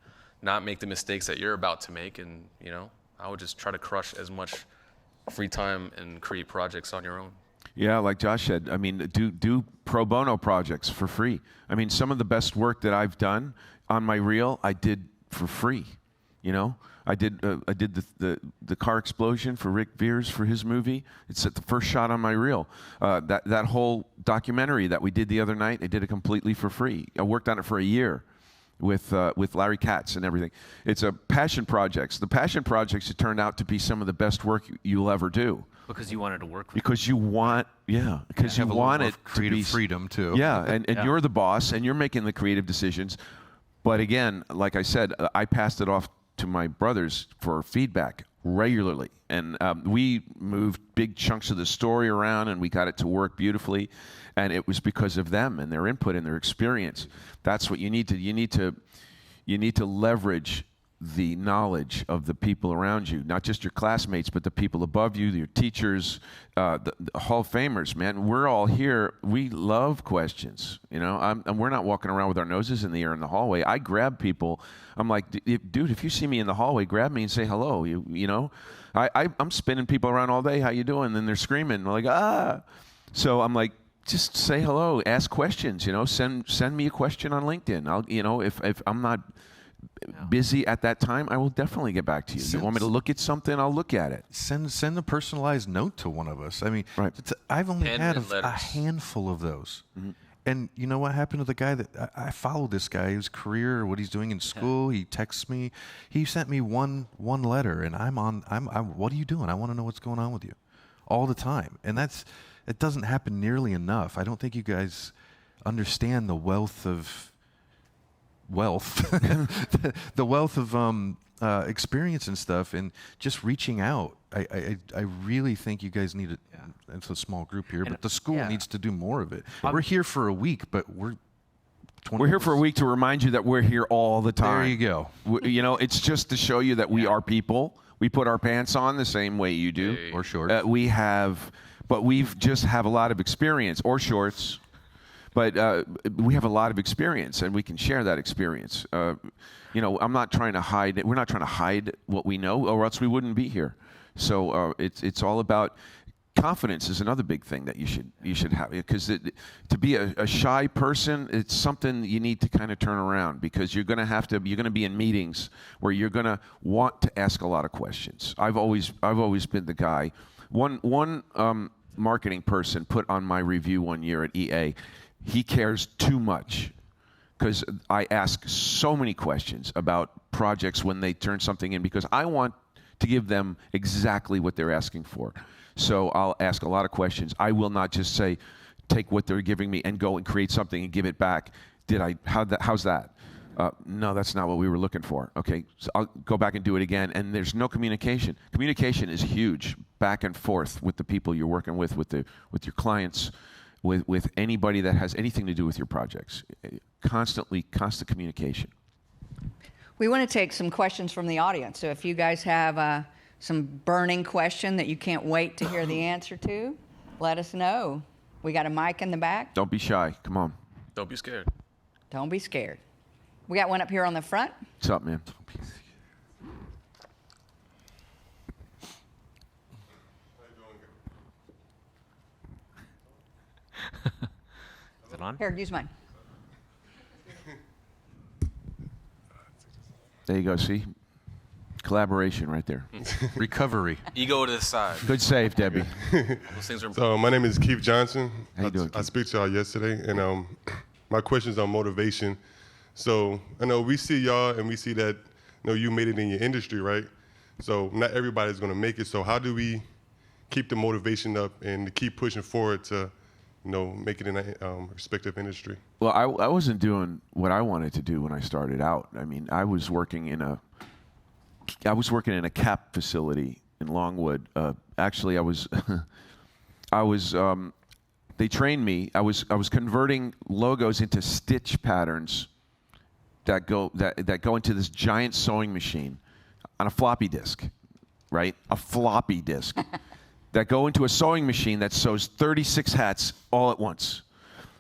[SPEAKER 4] not make the mistakes that you're about to make. And, you know, I would just try to crush as much free time and create projects on your own.
[SPEAKER 3] Yeah, like Josh said, I mean, do pro bono projects for free. I mean, some of the best work that I've done on my reel, I did for free. You know, I did the car explosion for Rick Veers for his movie. It's at the first shot on my reel. That whole documentary that we did the other night, I did it completely for free. I worked on it for a year with Larry Katz and everything. It's a passion projects. The passion projects have turned out to be some of the best work you'll ever do.
[SPEAKER 5] Because you wanted to work with
[SPEAKER 3] Because you want, because you want it to
[SPEAKER 2] creative
[SPEAKER 3] be
[SPEAKER 2] freedom too.
[SPEAKER 3] Yeah, and you're the boss, and you're making the creative decisions. But again, like I said, I passed it off to my brothers for feedback regularly. And we moved big chunks of the story around, and we got it to work beautifully. And it was because of them and their input and their experience. That's what you need to. You need to leverage the knowledge of the people around you, not just your classmates, but the people above you, your teachers, the Hall of Famers. Man, we're all here. We love questions, you know. And we're not walking around with our noses in the air in the hallway. I grab people. I'm like, dude, if you see me in the hallway, grab me and say hello. You know, I'm spinning people around all day. How you doing? And they're screaming like, ah. So I'm like, just say hello, ask questions. You know, send me a question on LinkedIn. I'll, you know, if I'm not busy at that time, I will definitely get back to you. You want me to look at something? I'll look at it.
[SPEAKER 2] Send a personalized note to one of us. I mean,
[SPEAKER 3] Right.
[SPEAKER 2] I've only had
[SPEAKER 4] Handwritten
[SPEAKER 2] a
[SPEAKER 4] letters.
[SPEAKER 2] handful of those. And you know what happened to the guy that I follow this guy, his career, what he's doing in school. He texts me. He sent me one letter, and I'm what are you doing? I want to know what's going on with you, all the time. And it doesn't happen nearly enough. I don't think you guys understand the wealth of the wealth of experience and stuff, and just reaching out. I really think you guys need it. It's a small group here, but the school needs to do more of it. We're here for a week, but we're
[SPEAKER 3] here for a week to remind you that we're here all the time.
[SPEAKER 2] There you go.
[SPEAKER 3] You know, it's just to show you that we are people. We put our pants on the same way you do.
[SPEAKER 2] Or shorts.
[SPEAKER 3] But we've just have a lot of experience, or shorts. But we have a lot of experience, and we can share that experience. You know, I'm not trying to hide it. We're not trying to hide what we know, or else we wouldn't be here. So it's all about confidence. Is another big thing that you should have, because to be a shy person, it's something you need to kind of turn around, because you're going to be in meetings where you're going to want to ask a lot of questions. I've always been the guy. One marketing person put on my review one year at EA. He cares too much, because I ask so many questions about projects when they turn something in, because I want to give them exactly what they're asking for. So I'll ask a lot of questions. I will not just say, take what they're giving me and go and create something and give it back. How's that? No, that's not what we were looking for. Okay, so I'll go back and do it again. And there's no communication. Communication is huge, back and forth with the people you're working with your clients, with anybody that has anything to do with your projects. Constant communication.
[SPEAKER 1] We want to take some questions from the audience. So if you guys have some burning question that you can't wait to hear the answer to, let us know. We got a mic in the back.
[SPEAKER 3] Don't be shy. Come on.
[SPEAKER 4] Don't be scared.
[SPEAKER 1] Don't be scared. We got one up here on the front.
[SPEAKER 3] What's up, man?
[SPEAKER 5] Is it on?
[SPEAKER 1] Here, use mine.
[SPEAKER 3] There you go. See? Collaboration right there.
[SPEAKER 2] Recovery.
[SPEAKER 4] Ego to the side.
[SPEAKER 3] Good save, Debbie.
[SPEAKER 4] Those things are
[SPEAKER 6] So my name is Keith Johnson.
[SPEAKER 3] How you doing,
[SPEAKER 6] I
[SPEAKER 3] Keith?
[SPEAKER 6] spoke to y'all yesterday, and my question's on motivation. So I know we see y'all, and we see that you made it in your industry, right? So not everybody's going to make it. So how do we keep the motivation up and to keep pushing forward to make it in a respective industry?
[SPEAKER 3] Well, I wasn't doing what I wanted to do when I started out. I mean, I was working in a cap facility in Longwood. Actually, they trained me. I was converting logos into stitch patterns that go into this giant sewing machine on a floppy disk, right? A floppy disk that go into a sewing machine that sews 36 hats all at once.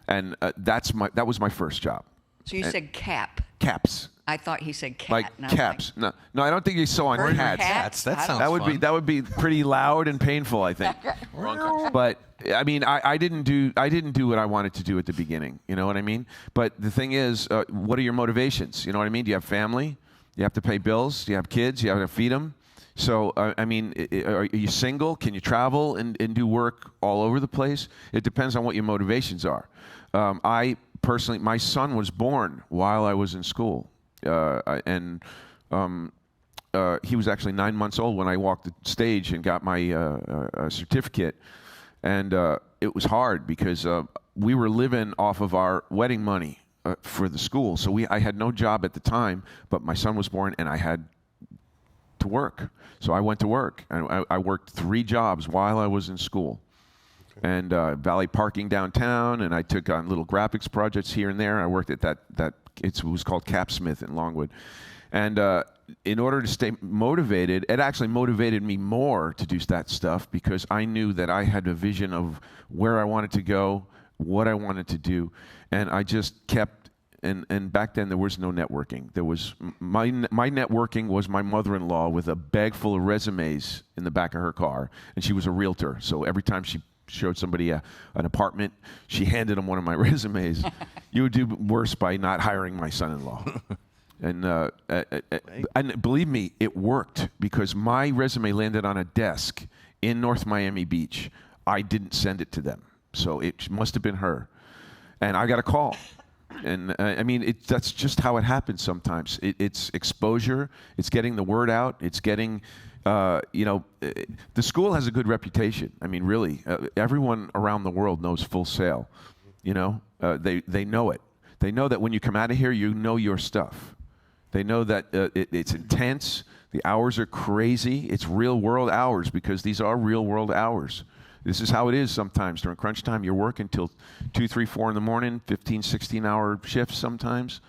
[SPEAKER 3] And that was my first job.
[SPEAKER 1] So you said cap.
[SPEAKER 3] Caps.
[SPEAKER 1] I thought he said cat.
[SPEAKER 3] Like
[SPEAKER 1] and I was
[SPEAKER 3] caps. No, I don't think they sew on
[SPEAKER 1] Burn
[SPEAKER 3] hats.
[SPEAKER 1] hats?
[SPEAKER 2] That
[SPEAKER 1] I
[SPEAKER 2] sounds
[SPEAKER 1] don't-
[SPEAKER 3] That would be pretty loud and painful, I think.
[SPEAKER 4] wrong country.
[SPEAKER 3] But I mean, I didn't do what I wanted to do at the beginning. You know what I mean? But the thing is, what are your motivations? You know what I mean? Do you have family? You have to pay bills. You have kids. You have to feed them. So, I mean, are you single? Can you travel and do work all over the place? It depends on what your motivations are. I personally, my son was born while I was in school. And he was actually 9 months old when I walked the stage and got my certificate. And it was hard because we were living off of our wedding money for the school. So I had no job at the time, but my son was born and I had to work. So I went to work. And I worked 3 jobs while I was in school. And valet parking downtown, and I took on little graphics projects here and there. I worked at it was called Capsmith in Longwood. And in order to stay motivated, it actually motivated me more to do that stuff because I knew that I had a vision of where I wanted to go, what I wanted to do, and I just kept. And back then there was no networking. There was my networking was my mother-in-law with a bag full of resumes in the back of her car, and she was a realtor. So every time she showed somebody an apartment, she handed them one of my resumes. You would do worse by not hiring my son-in-law. And believe me, it worked because my resume landed on a desk in North Miami Beach. I didn't send it to them, so it must have been her. And I got a call. And I mean, that's just how it happens sometimes. It's exposure. It's getting the word out. It's getting, the school has a good reputation. I mean, really, everyone around the world knows Full Sail. They know it. They know that when you come out of here, you know your stuff. They know that it's intense. The hours are crazy. It's real world hours because these are real world hours. This is how it is sometimes. During crunch time, you're working till 2, 3, 4 in the morning, 15, 16-hour shifts sometimes,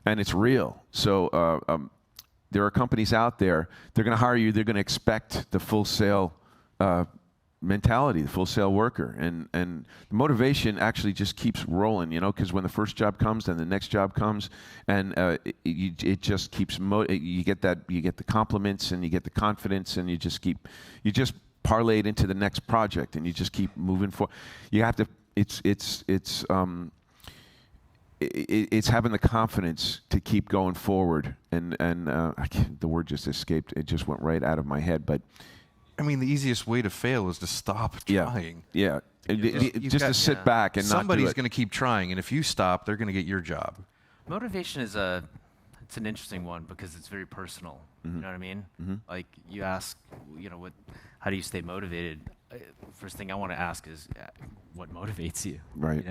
[SPEAKER 3] and it's real. So there are companies out there, they're going to hire you, they're going to expect the Full Sail mentality, the Full Sail worker. And the motivation actually just keeps rolling, because when the first job comes, then the next job comes, and it just keeps, you get the compliments, and you get the confidence, and you just parlay it into the next project, and you just keep moving forward. You have to. It's having the confidence to keep going forward. And the word just escaped. It just went right out of my head. But
[SPEAKER 2] I mean, the easiest way to fail is to stop trying.
[SPEAKER 3] Yeah. Just to sit back and not do it.
[SPEAKER 2] Somebody's going to keep trying, and if you stop, they're going to get your job.
[SPEAKER 5] Motivation is it's an interesting one because it's very personal. Mm-hmm. You know what I mean? Mm-hmm. Like you ask, how do you stay motivated? First thing I want to ask is, what motivates you?
[SPEAKER 3] Right.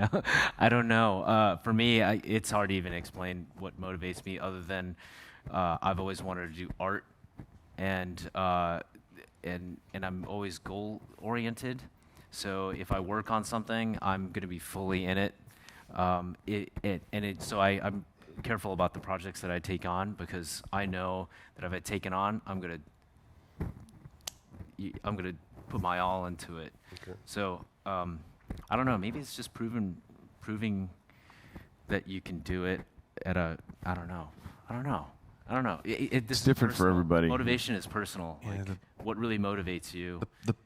[SPEAKER 5] I don't know. For me, it's hard to even explain what motivates me, other than I've always wanted to do art, and I'm always goal oriented. So if I work on something, I'm going to be fully in it. So I'm careful about the projects that I take on because I know that if I take it on, I'm gonna put my all into it. Okay. So I don't know. Maybe it's just proving that you can do it at I don't know.
[SPEAKER 3] It's different for everybody.
[SPEAKER 5] Motivation is personal. Yeah, what really motivates you?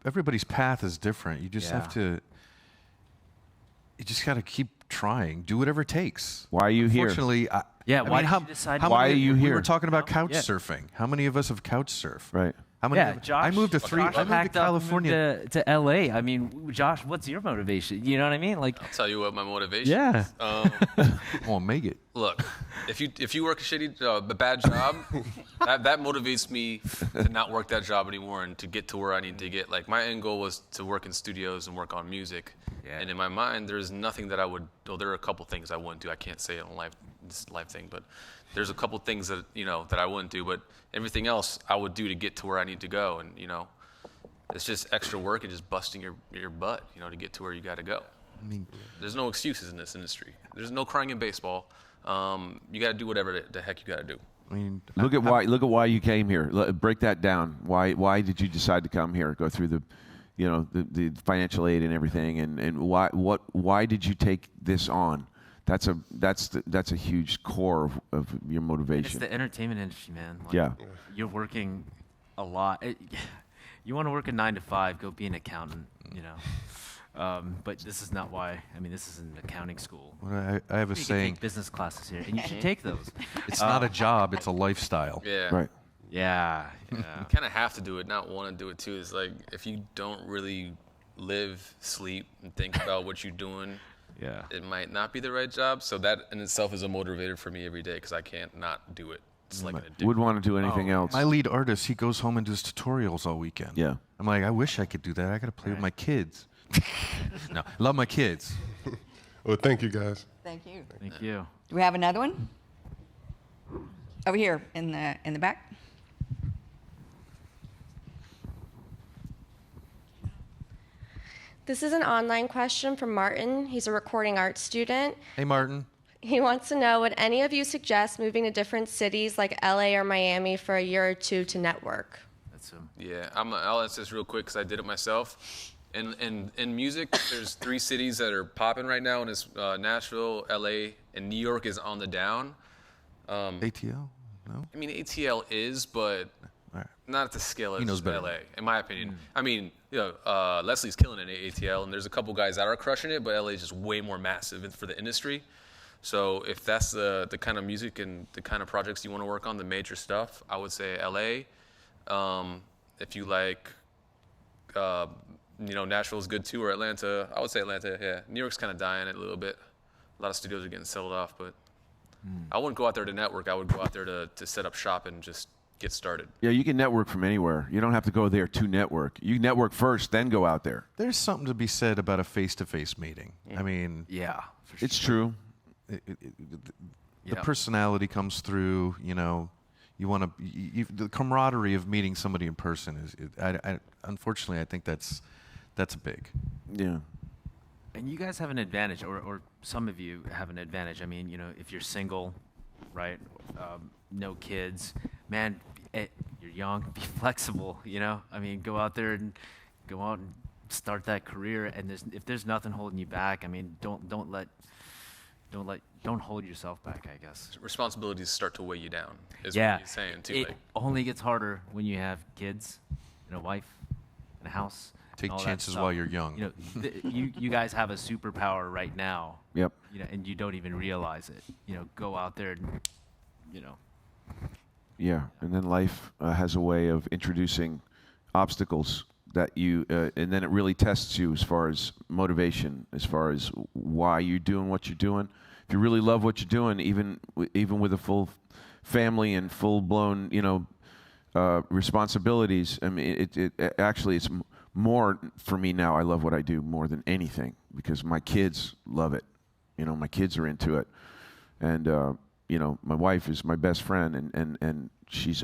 [SPEAKER 2] Everybody's path is different. You just have to. You just got to keep trying. Do whatever it takes.
[SPEAKER 3] Why are you here?
[SPEAKER 2] Unfortunately,
[SPEAKER 5] why did you decide?
[SPEAKER 3] Why are you here?
[SPEAKER 2] We were talking about couch surfing. How many of us have couch surfed?
[SPEAKER 3] Right.
[SPEAKER 2] How many?
[SPEAKER 5] Josh.
[SPEAKER 2] I moved to California.
[SPEAKER 5] To LA. I mean, Josh, what's your motivation? You know what I mean? Like,
[SPEAKER 4] I'll tell you what my motivation
[SPEAKER 5] is.
[SPEAKER 2] Well, make it.
[SPEAKER 4] Look, if you work a bad job, that motivates me to not work that job anymore and to get to where I need to get. Like, my end goal was to work in studios and work on music. Yeah. And in my mind, there's nothing that I would. Well, there are a couple things I wouldn't do. I can't say it on this live thing, but there's a couple things that that I wouldn't do. But everything else I would do to get to where I need to go. And it's just extra work and just busting your butt, to get to where you got to go. I mean, there's no excuses in this industry. There's no crying in baseball. You got to do whatever the heck you got to do.
[SPEAKER 2] I mean,
[SPEAKER 3] look at why you came here. Break that down. Why did you decide to come here? Go through the financial aid and everything, and why did you take this on? That's a huge core of your motivation.
[SPEAKER 5] It's the entertainment industry, man. You're working a lot. You want to work a 9 to 5, go be an accountant. But this is not why. I mean, this is an accounting school.
[SPEAKER 2] Well, I have a
[SPEAKER 5] You can
[SPEAKER 2] saying.
[SPEAKER 5] take business classes here, and you should take those.
[SPEAKER 2] It's not a job; it's a lifestyle.
[SPEAKER 4] Yeah.
[SPEAKER 3] Right.
[SPEAKER 5] Yeah.
[SPEAKER 4] You kind of have to do it, not want to do it too. It's like if you don't really live, sleep, and think about what you're doing,
[SPEAKER 5] Yeah.
[SPEAKER 4] it might not be the right job. So that in itself is a motivator for me every day because I can't not do it. It's like an addiction.
[SPEAKER 3] Would want to do anything else.
[SPEAKER 2] My lead artist, he goes home and does tutorials all weekend.
[SPEAKER 3] Yeah.
[SPEAKER 2] I'm like, I wish I could do that. I got to play with my kids. No, love my kids.
[SPEAKER 6] Well, thank you guys.
[SPEAKER 1] Thank you.
[SPEAKER 5] Thank you.
[SPEAKER 1] Do we have another one? Over here in the back.
[SPEAKER 7] This is an online question from Martin. He's a recording arts student.
[SPEAKER 2] Hey, Martin.
[SPEAKER 7] He wants to know, would any of you suggest moving to different cities like LA or Miami for a year or two to network?
[SPEAKER 5] That's
[SPEAKER 4] Yeah, I'll answer this real quick because I did it myself. In music, there's 3 cities that are popping right now, and it's Nashville, LA, and New York is on the down.
[SPEAKER 2] ATL? No?
[SPEAKER 4] I mean, ATL is, but
[SPEAKER 2] All right.
[SPEAKER 4] not at the scale
[SPEAKER 2] He knows
[SPEAKER 4] of
[SPEAKER 2] better.
[SPEAKER 4] LA, in my opinion. I mean, Leslie's killing it at ATL, and there's a couple guys that are crushing it, but LA is just way more massive for the industry. So if that's the kind of music and the kind of projects you want to work on, the major stuff, I would say LA. If you like, Nashville's good too, or Atlanta, I would say Atlanta, yeah. New York's kind of dying a little bit. A lot of studios are getting sold off, but I wouldn't go out there to network. I would go out there to set up shop and just get started.
[SPEAKER 3] Yeah, you can network from anywhere. You don't have to go there to network. You network first, then go out there.
[SPEAKER 2] There's something to be said about a face-to-face meeting. I mean,
[SPEAKER 5] Yeah. For sure.
[SPEAKER 3] It's true.
[SPEAKER 2] the personality comes through. You want to the camaraderie of meeting somebody in person is. Unfortunately, I think that's big.
[SPEAKER 3] Yeah.
[SPEAKER 5] And you guys have an advantage, or some of you have an advantage. I mean, if you're single, right, no kids, man, you're young, be flexible, I mean, go out there and start that career. And if there's nothing holding you back, I mean, don't hold yourself back, I guess.
[SPEAKER 4] Responsibilities start to weigh you down, is
[SPEAKER 5] Yeah.
[SPEAKER 4] what he's saying too.
[SPEAKER 5] It only gets harder when you have kids and a wife and a house.
[SPEAKER 2] Take
[SPEAKER 5] and all that
[SPEAKER 2] chances
[SPEAKER 5] stuff.
[SPEAKER 2] while you're young.
[SPEAKER 5] You guys have a superpower right now.
[SPEAKER 3] Yep.
[SPEAKER 5] And you don't even realize it. Go out there and,
[SPEAKER 3] Yeah, and then life has a way of introducing obstacles that and then it really tests you as far as motivation, as far as why you're doing what you're doing. If you really love what you're doing, even with a full family and full-blown, responsibilities. I mean, it actually it's more for me now. I love what I do more than anything because my kids love it. My kids are into it, and my wife is my best friend, and she's,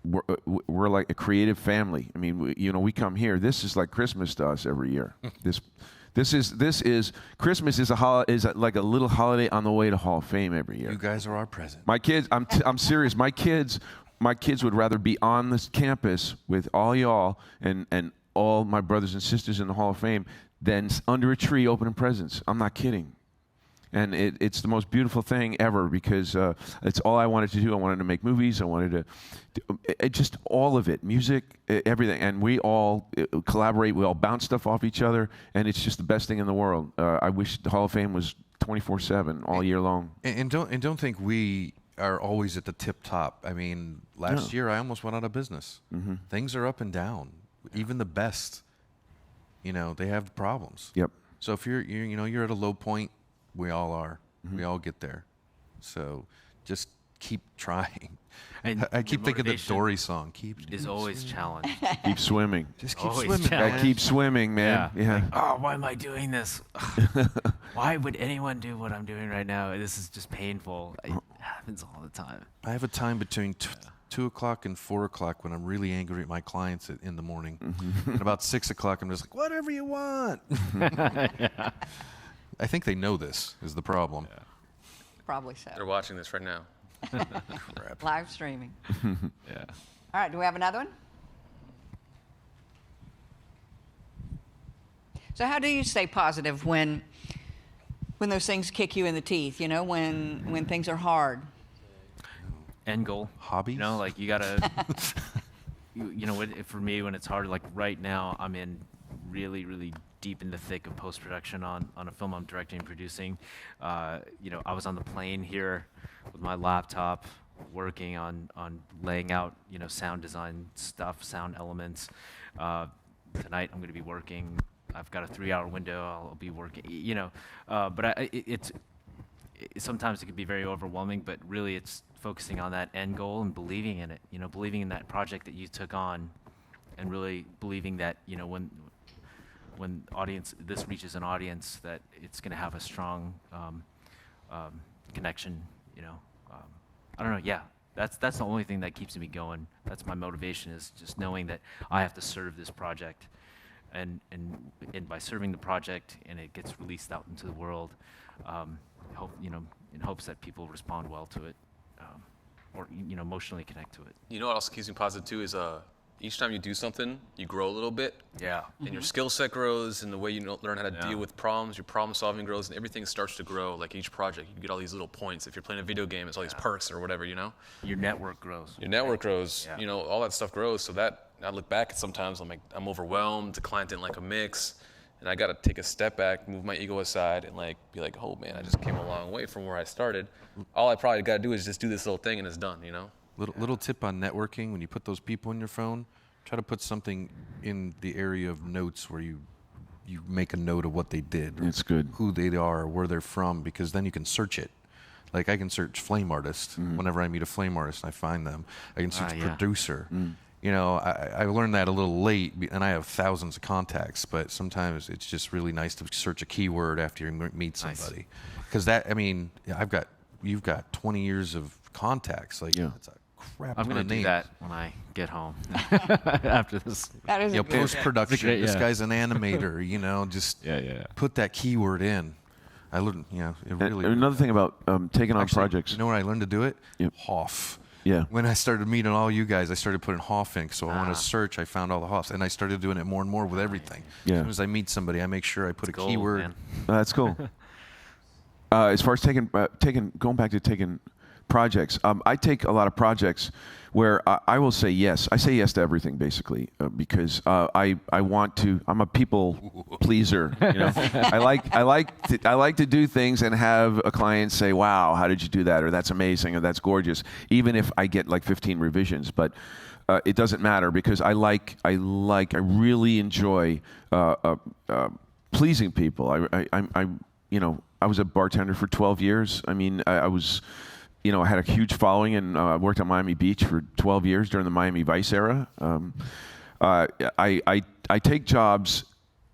[SPEAKER 3] we're like a creative family. I mean, we come here. This is like Christmas to us every year. This is Christmas is like a little holiday on the way to Hall of Fame every year.
[SPEAKER 2] You guys are our present.
[SPEAKER 3] My kids, I'm serious. My kids would rather be on this campus with all y'all and all my brothers and sisters in the Hall of Fame than under a tree opening presents. I'm not kidding. And it's the most beautiful thing ever because it's all I wanted to do. I wanted to make movies. I wanted to just all of it, music, everything. And we all collaborate. We all bounce stuff off each other, and it's just the best thing in the world. I wish the Hall of Fame was 24/7 all year long.
[SPEAKER 2] And don't think we are always at the tip top. I mean, last year I almost went out of business. Mm-hmm. Things are up and down. Even the best, they have problems.
[SPEAKER 3] Yep.
[SPEAKER 2] So if you're at a low point, we all are. Mm-hmm. We all get there. So just keep trying.
[SPEAKER 5] And
[SPEAKER 2] I keep thinking the
[SPEAKER 5] motivation
[SPEAKER 2] Dory song.
[SPEAKER 5] is always challenged.
[SPEAKER 3] Keep swimming.
[SPEAKER 2] Just keep
[SPEAKER 5] Always
[SPEAKER 2] swimming.
[SPEAKER 5] challenge.
[SPEAKER 3] Keep swimming, man. Yeah.
[SPEAKER 5] Like, oh, why am I doing this? Why would anyone do what I'm doing right now? This is just painful. It happens all the time.
[SPEAKER 2] I have a time between 2 o'clock and 4 o'clock when I'm really angry at my clients in the morning. Mm-hmm. And about 6 o'clock, I'm just like, whatever you want.
[SPEAKER 5] Yeah.
[SPEAKER 2] I think they know this is the problem.
[SPEAKER 5] Yeah.
[SPEAKER 1] Probably so.
[SPEAKER 4] They're watching this right now.
[SPEAKER 2] Crap.
[SPEAKER 1] Live streaming.
[SPEAKER 5] Yeah.
[SPEAKER 1] All right, do we have another one? So how do you stay positive when those things kick you in the teeth, when things are hard?
[SPEAKER 5] End goal.
[SPEAKER 2] Hobbies?
[SPEAKER 5] Like you gotta, for me, when it's hard, like right now, I'm in really, really deep in the thick of post-production on a film I'm directing and producing. You know, I was on the plane here with my laptop working on laying out, you know, sound design stuff, sound elements. Tonight I'm going to be working. I've got a 3-hour window. I'll be working, you know, but sometimes it can be very overwhelming, but really it's focusing on that end goal and believing in it, you know, believing in that project that you took on, and really believing that, you know, when this reaches an audience, that it's going to have a strong connection, you know. I don't know, yeah, that's the only thing that keeps me going. That's my motivation, is just knowing that I have to serve this project, and by serving the project and it gets released out into the world, hope, you know, in hopes that people respond well to it, or, you know, emotionally connect to it.
[SPEAKER 4] You know what else keeps me positive too is each time you do something, you grow a little bit.
[SPEAKER 5] Yeah.
[SPEAKER 4] And your skill set grows, and the way you learn how to deal with problems, your problem solving grows, and everything starts to grow. Like each project, you get all these little points. If you're playing a video game, it's all these perks or whatever, you know?
[SPEAKER 5] Your network grows.
[SPEAKER 4] Your network grows,
[SPEAKER 5] Yeah.
[SPEAKER 4] you know, all that stuff grows. So that, I look back at sometimes, I'm like, I'm overwhelmed, the client didn't like a mix, and I got to take a step back, move my ego aside, and like be like, oh man, I just came a long way from where I started. All I probably got to do is just do this little thing and it's done, you know?
[SPEAKER 2] Little tip on networking: when you put those people in your phone, try to put something in the area of notes where you make a note of what they did.
[SPEAKER 3] It's good.
[SPEAKER 2] Who they are, where they're from, because then you can search it. Like I can search flame artist whenever I meet a flame artist and I find them. I can search
[SPEAKER 5] yeah.
[SPEAKER 2] producer. You know, I learned that a little late, and I have thousands of contacts, but sometimes it's just really nice to search a keyword after you meet somebody. Because that, I mean, you've got 20 years of contacts. Like, that's a crap
[SPEAKER 5] I'm
[SPEAKER 2] ton
[SPEAKER 5] going
[SPEAKER 2] of
[SPEAKER 5] to do
[SPEAKER 2] names.
[SPEAKER 5] that when I get home after this.
[SPEAKER 1] That is a good
[SPEAKER 2] Post-production,
[SPEAKER 5] Yeah.
[SPEAKER 2] this guy's an animator, you know, just
[SPEAKER 5] Yeah.
[SPEAKER 2] put that keyword in. I learned, you know, it really.
[SPEAKER 3] And another thing about taking on
[SPEAKER 2] Actually,
[SPEAKER 3] projects.
[SPEAKER 2] you know where I learned to do it?
[SPEAKER 3] Yep.
[SPEAKER 2] Hoff.
[SPEAKER 3] Yeah.
[SPEAKER 2] When I started meeting all you guys, I started putting Hoff in. So when I search, I found all the Hoffs, and I started doing it more and more with everything.
[SPEAKER 3] Yeah.
[SPEAKER 2] As soon as I meet somebody, I make sure I put a
[SPEAKER 5] Gold,
[SPEAKER 2] keyword.
[SPEAKER 5] man.
[SPEAKER 3] That's cool. As far as going back to taking projects, I take a lot of projects where I will say yes. I say yes to everything basically because I want to. I'm a people pleaser. You know, I like to do things and have a client say, "Wow, how did you do that?" or "That's amazing," or "That's gorgeous," even if I get like 15 revisions. But it doesn't matter because I really enjoy pleasing people. I was a bartender for 12 years. I mean, I was. You know, I had a huge following and worked on Miami Beach for 12 years during the Miami Vice era. I take jobs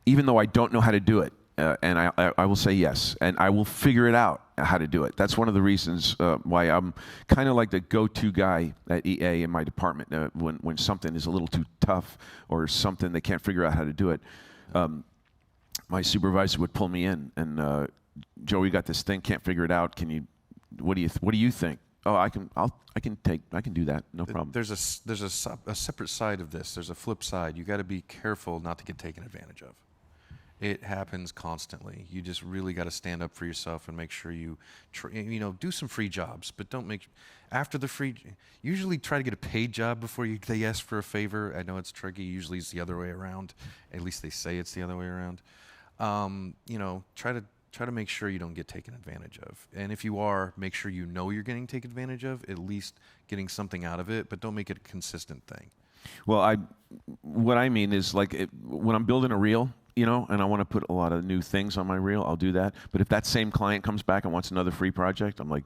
[SPEAKER 3] even though I don't know how to do it, and I will say yes, and I will figure it out how to do it. That's one of the reasons why I'm kind of like the go-to guy at EA in my department when something is a little too tough or something they can't figure out how to do it. My supervisor would pull me in and Joe, we got this thing, can't figure it out. Can you? What do you think? Oh, I can do that. No problem.
[SPEAKER 2] There's a separate side of this. There's a flip side. You got to be careful not to get taken advantage of. It happens constantly. You just really got to stand up for yourself and make sure you do some free jobs, but don't make after the free. Usually try to get a paid job before they ask for a favor. I know it's tricky. Usually it's the other way around. At least they say it's the other way around. Try to make sure you don't get taken advantage of. And if you are, make sure you know you're getting taken advantage of, at least getting something out of it, but don't make it a consistent thing.
[SPEAKER 3] Well, what I mean is like when I'm building a reel, you know, and I want to put a lot of new things on my reel, I'll do that. But if that same client comes back and wants another free project, I'm like,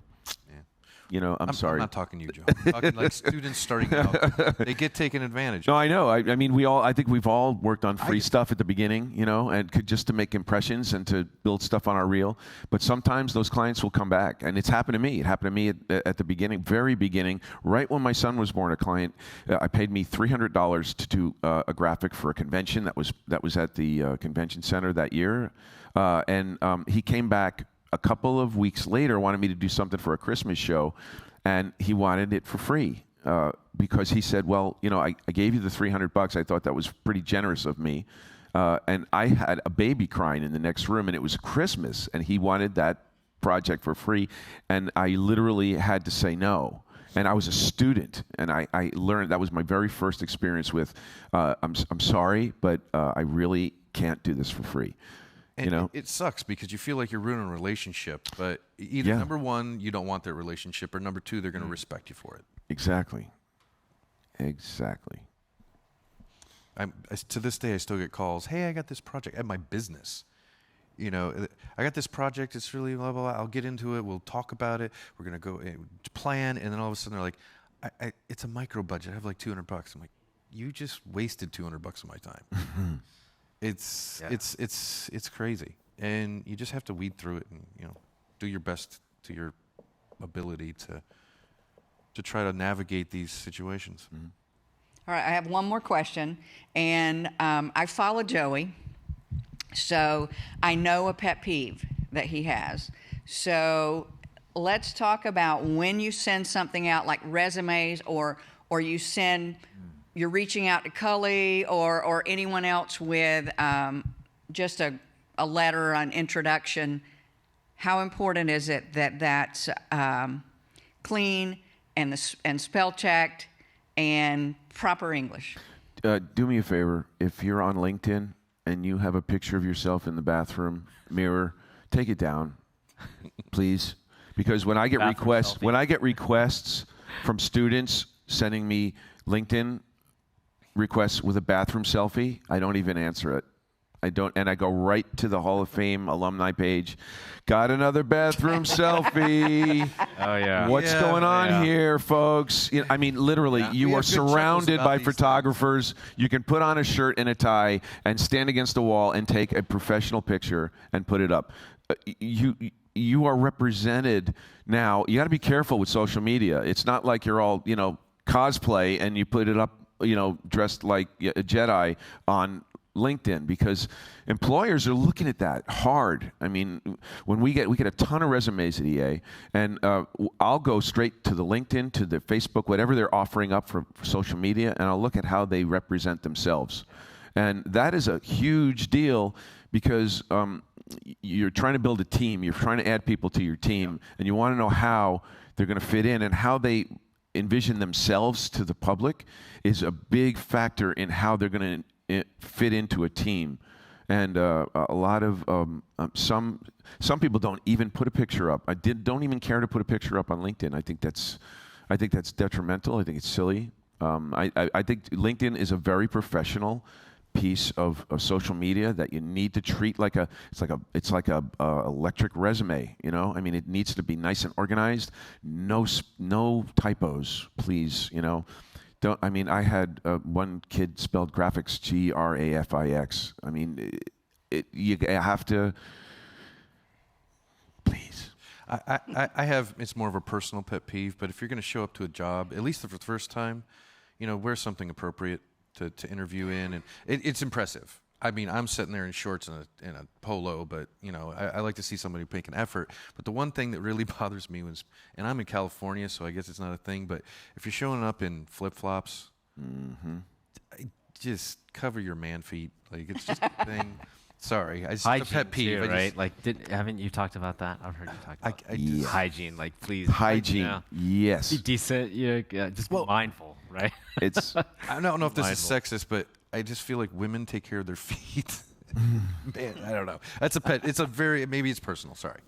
[SPEAKER 3] you know, I'm sorry.
[SPEAKER 2] I'm not talking to you, Joe. I'm talking like students starting out. They get taken advantage of.
[SPEAKER 3] No, I know. I mean, I think we've all worked on free stuff at the beginning, you know, and just to make impressions and to build stuff on our reel. But sometimes those clients will come back, and it's happened to me. It happened to me at the beginning, very beginning, right when my son was born. A client, I paid me $300 to do a graphic for a convention that was at the convention center that year, and he came back a couple of weeks later, wanted me to do something for a Christmas show, and he wanted it for free because he said, well, you know, I gave you the $300. I thought that was pretty generous of me. And I had a baby crying in the next room, and it was Christmas, and he wanted that project for free. And I literally had to say no. And I was a student, and I learned, that was my very first experience with, I'm sorry, but I really can't do this for free.
[SPEAKER 2] And
[SPEAKER 3] you know?
[SPEAKER 2] it sucks because you feel like you're ruining a relationship, but either number one, you don't want that relationship, or number two, they're going to respect you for it.
[SPEAKER 3] Exactly. Exactly.
[SPEAKER 2] To this day, I still get calls. Hey, I got this project at my business. You know, I got this project. It's really blah, blah, blah. I'll get into it. We'll talk about it. We're going to go plan. And then all of a sudden they're like, it's a micro budget. I have like $200. I'm like, you just wasted $200 of my time. It's crazy. And you just have to weed through it and, you know, do your best to your ability to try to navigate these situations. Mm-hmm.
[SPEAKER 1] All right, I have one more question, and I follow Joey, so I know a pet peeve that he has. So let's talk about when you send something out, like resumes, or you're reaching out to Culley or anyone else with just a letter, an introduction. How important is it that that's clean and spell checked and proper English?
[SPEAKER 3] Do me a favor. If you're on LinkedIn and you have a picture of yourself in the bathroom mirror, take it down, please. Because when I get requests from students sending me LinkedIn requests with a bathroom selfie, I don't even answer it. And I go right to the Hall of Fame alumni page. Got another bathroom selfie.
[SPEAKER 5] Oh yeah.
[SPEAKER 3] What's going on here, folks? You know, I mean, literally, you are surrounded by photographers. You can put on a shirt and a tie and stand against a wall and take a professional picture and put it up. You are represented now. You got to be careful with social media. It's not like you're all, you know, cosplay and you put it up, you know, dressed like a Jedi on LinkedIn, because employers are looking at that hard. I mean, when we get a ton of resumes at EA, and I'll go straight to the LinkedIn, to the Facebook, whatever they're offering up for social media, and I'll look at how they represent themselves. And that is a huge deal, because you're trying to build a team, you're trying to add people to your team, and you want to know how they're going to fit in and how they envision themselves to the public is a big factor in how they're going to fit into a team. And a lot of some people don't even put a picture up. Don't even care to put a picture up on LinkedIn. I think that's detrimental. I think it's silly. I think LinkedIn is a very professional piece of social media that you need to treat like it's like a electric resume. You know, I mean, it needs to be nice and organized. No typos, please. You know. I had one kid spelled graphics, Grafix. I mean, you have to, please.
[SPEAKER 2] I have, it's more of a personal pet peeve, but if you're going to show up to a job, at least for the first time, you know, wear something appropriate to interview in, and it's impressive. I mean, I'm sitting there in shorts and a polo, but, you know, I like to see somebody make an effort. But the one thing that really bothers me was, and I'm in California, so I guess it's not a thing, but if you're showing up in flip-flops, just cover your man feet. Like, it's just a thing. Sorry. It's just a pet peeve.
[SPEAKER 5] Too, right? Like, haven't you talked about that? I've heard you talk about hygiene. Like, please.
[SPEAKER 3] Hygiene,
[SPEAKER 5] you know,
[SPEAKER 3] yes.
[SPEAKER 5] Be decent. Just be mindful, right?
[SPEAKER 3] It's.
[SPEAKER 2] I don't know if this is sexist, but I just feel like women take care of their feet. Man, I don't know. That's a pet. Maybe it's personal. Sorry.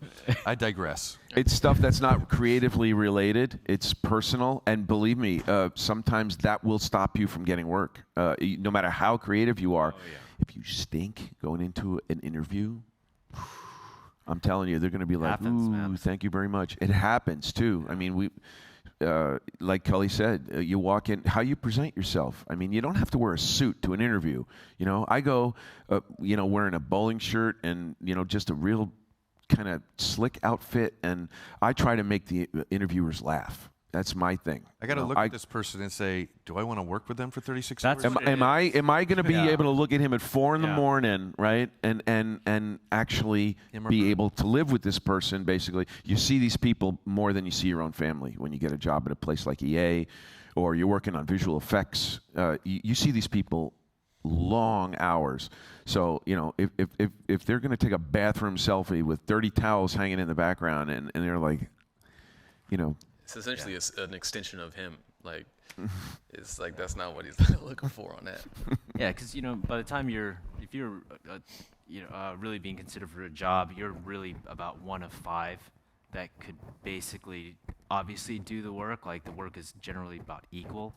[SPEAKER 2] I digress.
[SPEAKER 3] It's stuff that's not creatively related. It's personal. And believe me, sometimes that will stop you from getting work. No matter how creative you are. Oh, yeah. If you stink going into an interview, I'm telling you, they're going to be like, ooh, thank you very much. It happens, too. I mean, like Culley said, you walk in, how you present yourself. I mean, you don't have to wear a suit to an interview. You know, I go, wearing a bowling shirt and, just a real kind of slick outfit, and I try to make the interviewers laugh. That's my thing.
[SPEAKER 2] I got to look at this person and say, do I want to work with them for 36 hours?
[SPEAKER 3] Am I going to be able to look at him at 4 in the morning, right? And actually be able to live with this person, basically. You see these people more than you see your own family when you get a job at a place like EA, or you're working on visual effects. You see these people long hours. So, if they're going to take a bathroom selfie with dirty towels hanging in the background and they're like,
[SPEAKER 4] It's essentially an extension of him. Like, it's like that's not what he's looking for on that.
[SPEAKER 5] Yeah, because by the time if you're really being considered for a job, you're really about one of 5 that could basically obviously do the work. Like the work is generally about equal,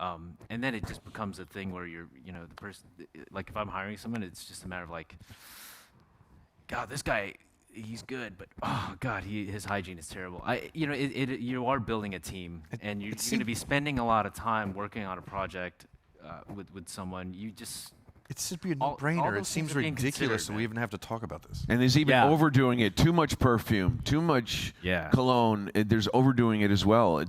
[SPEAKER 5] and then it just becomes a thing where the person. Like if I'm hiring someone, it's just a matter of like, God, this guy. He's good, but oh God, his hygiene is terrible. You are building a team, and you're going to be spending a lot of time working on a project with someone.
[SPEAKER 2] It should be a no-brainer. It seems ridiculous that we even have to talk about this.
[SPEAKER 3] And there's even overdoing it. Too much perfume, too much cologne. There's overdoing it as well.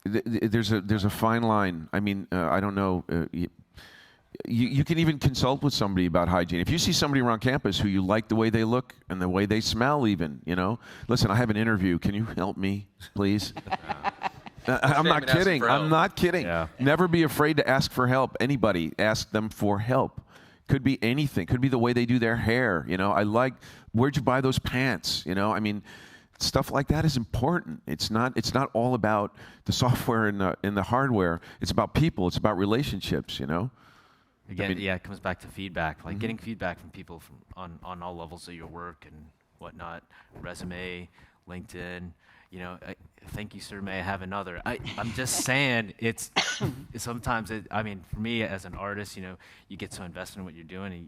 [SPEAKER 3] There's a fine line. I mean, I don't know. You can even consult with somebody about hygiene. If you see somebody around campus who you like the way they look and the way they smell even, listen, I have an interview. Can you help me, please? I'm not kidding. I'm not kidding.
[SPEAKER 5] Yeah.
[SPEAKER 3] Never be afraid to ask for help. Anybody, ask them for help. Could be anything. Could be the way they do their hair. Where'd you buy those pants? I mean, stuff like that is important. It's not all about the software and the hardware. It's about people. It's about relationships,
[SPEAKER 5] Again, it comes back to feedback, like getting feedback from people on all levels of your work and whatnot, resume, LinkedIn. Thank you, sir. May I have another? I'm just saying, it's sometimes. For me as an artist, you get so invested in what you're doing,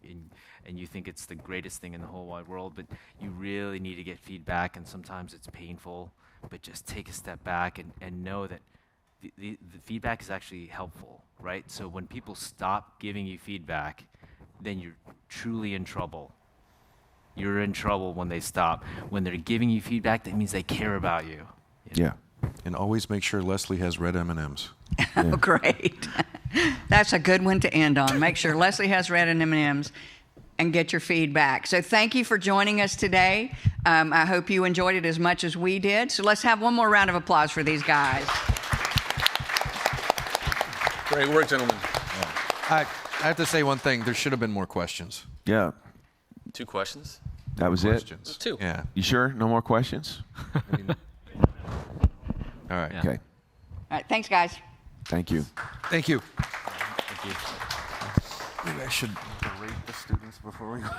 [SPEAKER 5] and you think it's the greatest thing in the whole wide world, but you really need to get feedback, and sometimes it's painful. But just take a step back and know that the feedback is actually helpful, right? So when people stop giving you feedback, then you're truly in trouble. You're in trouble when they stop. When they're giving you feedback, that means they care about you.
[SPEAKER 3] Yeah.
[SPEAKER 2] And always make sure Leslie has red M&Ms.
[SPEAKER 1] Oh, great. That's a good one to end on. Make sure Leslie has red M&Ms and get your feedback. So thank you for joining us today. I hope you enjoyed it as much as we did. So let's have one more round of applause for these guys.
[SPEAKER 4] Great work, gentlemen.
[SPEAKER 2] I have to say one thing. There should have been more questions.
[SPEAKER 3] Yeah.
[SPEAKER 4] 2 questions?
[SPEAKER 3] That was
[SPEAKER 2] Questions.
[SPEAKER 4] It? 2.
[SPEAKER 2] Yeah.
[SPEAKER 3] You sure? No more questions?
[SPEAKER 2] All right.
[SPEAKER 5] Yeah.
[SPEAKER 3] Okay.
[SPEAKER 1] All right, thanks, guys.
[SPEAKER 3] Thank you.
[SPEAKER 2] Thank you.
[SPEAKER 5] Thank you.
[SPEAKER 2] Maybe I should berate the students before we go.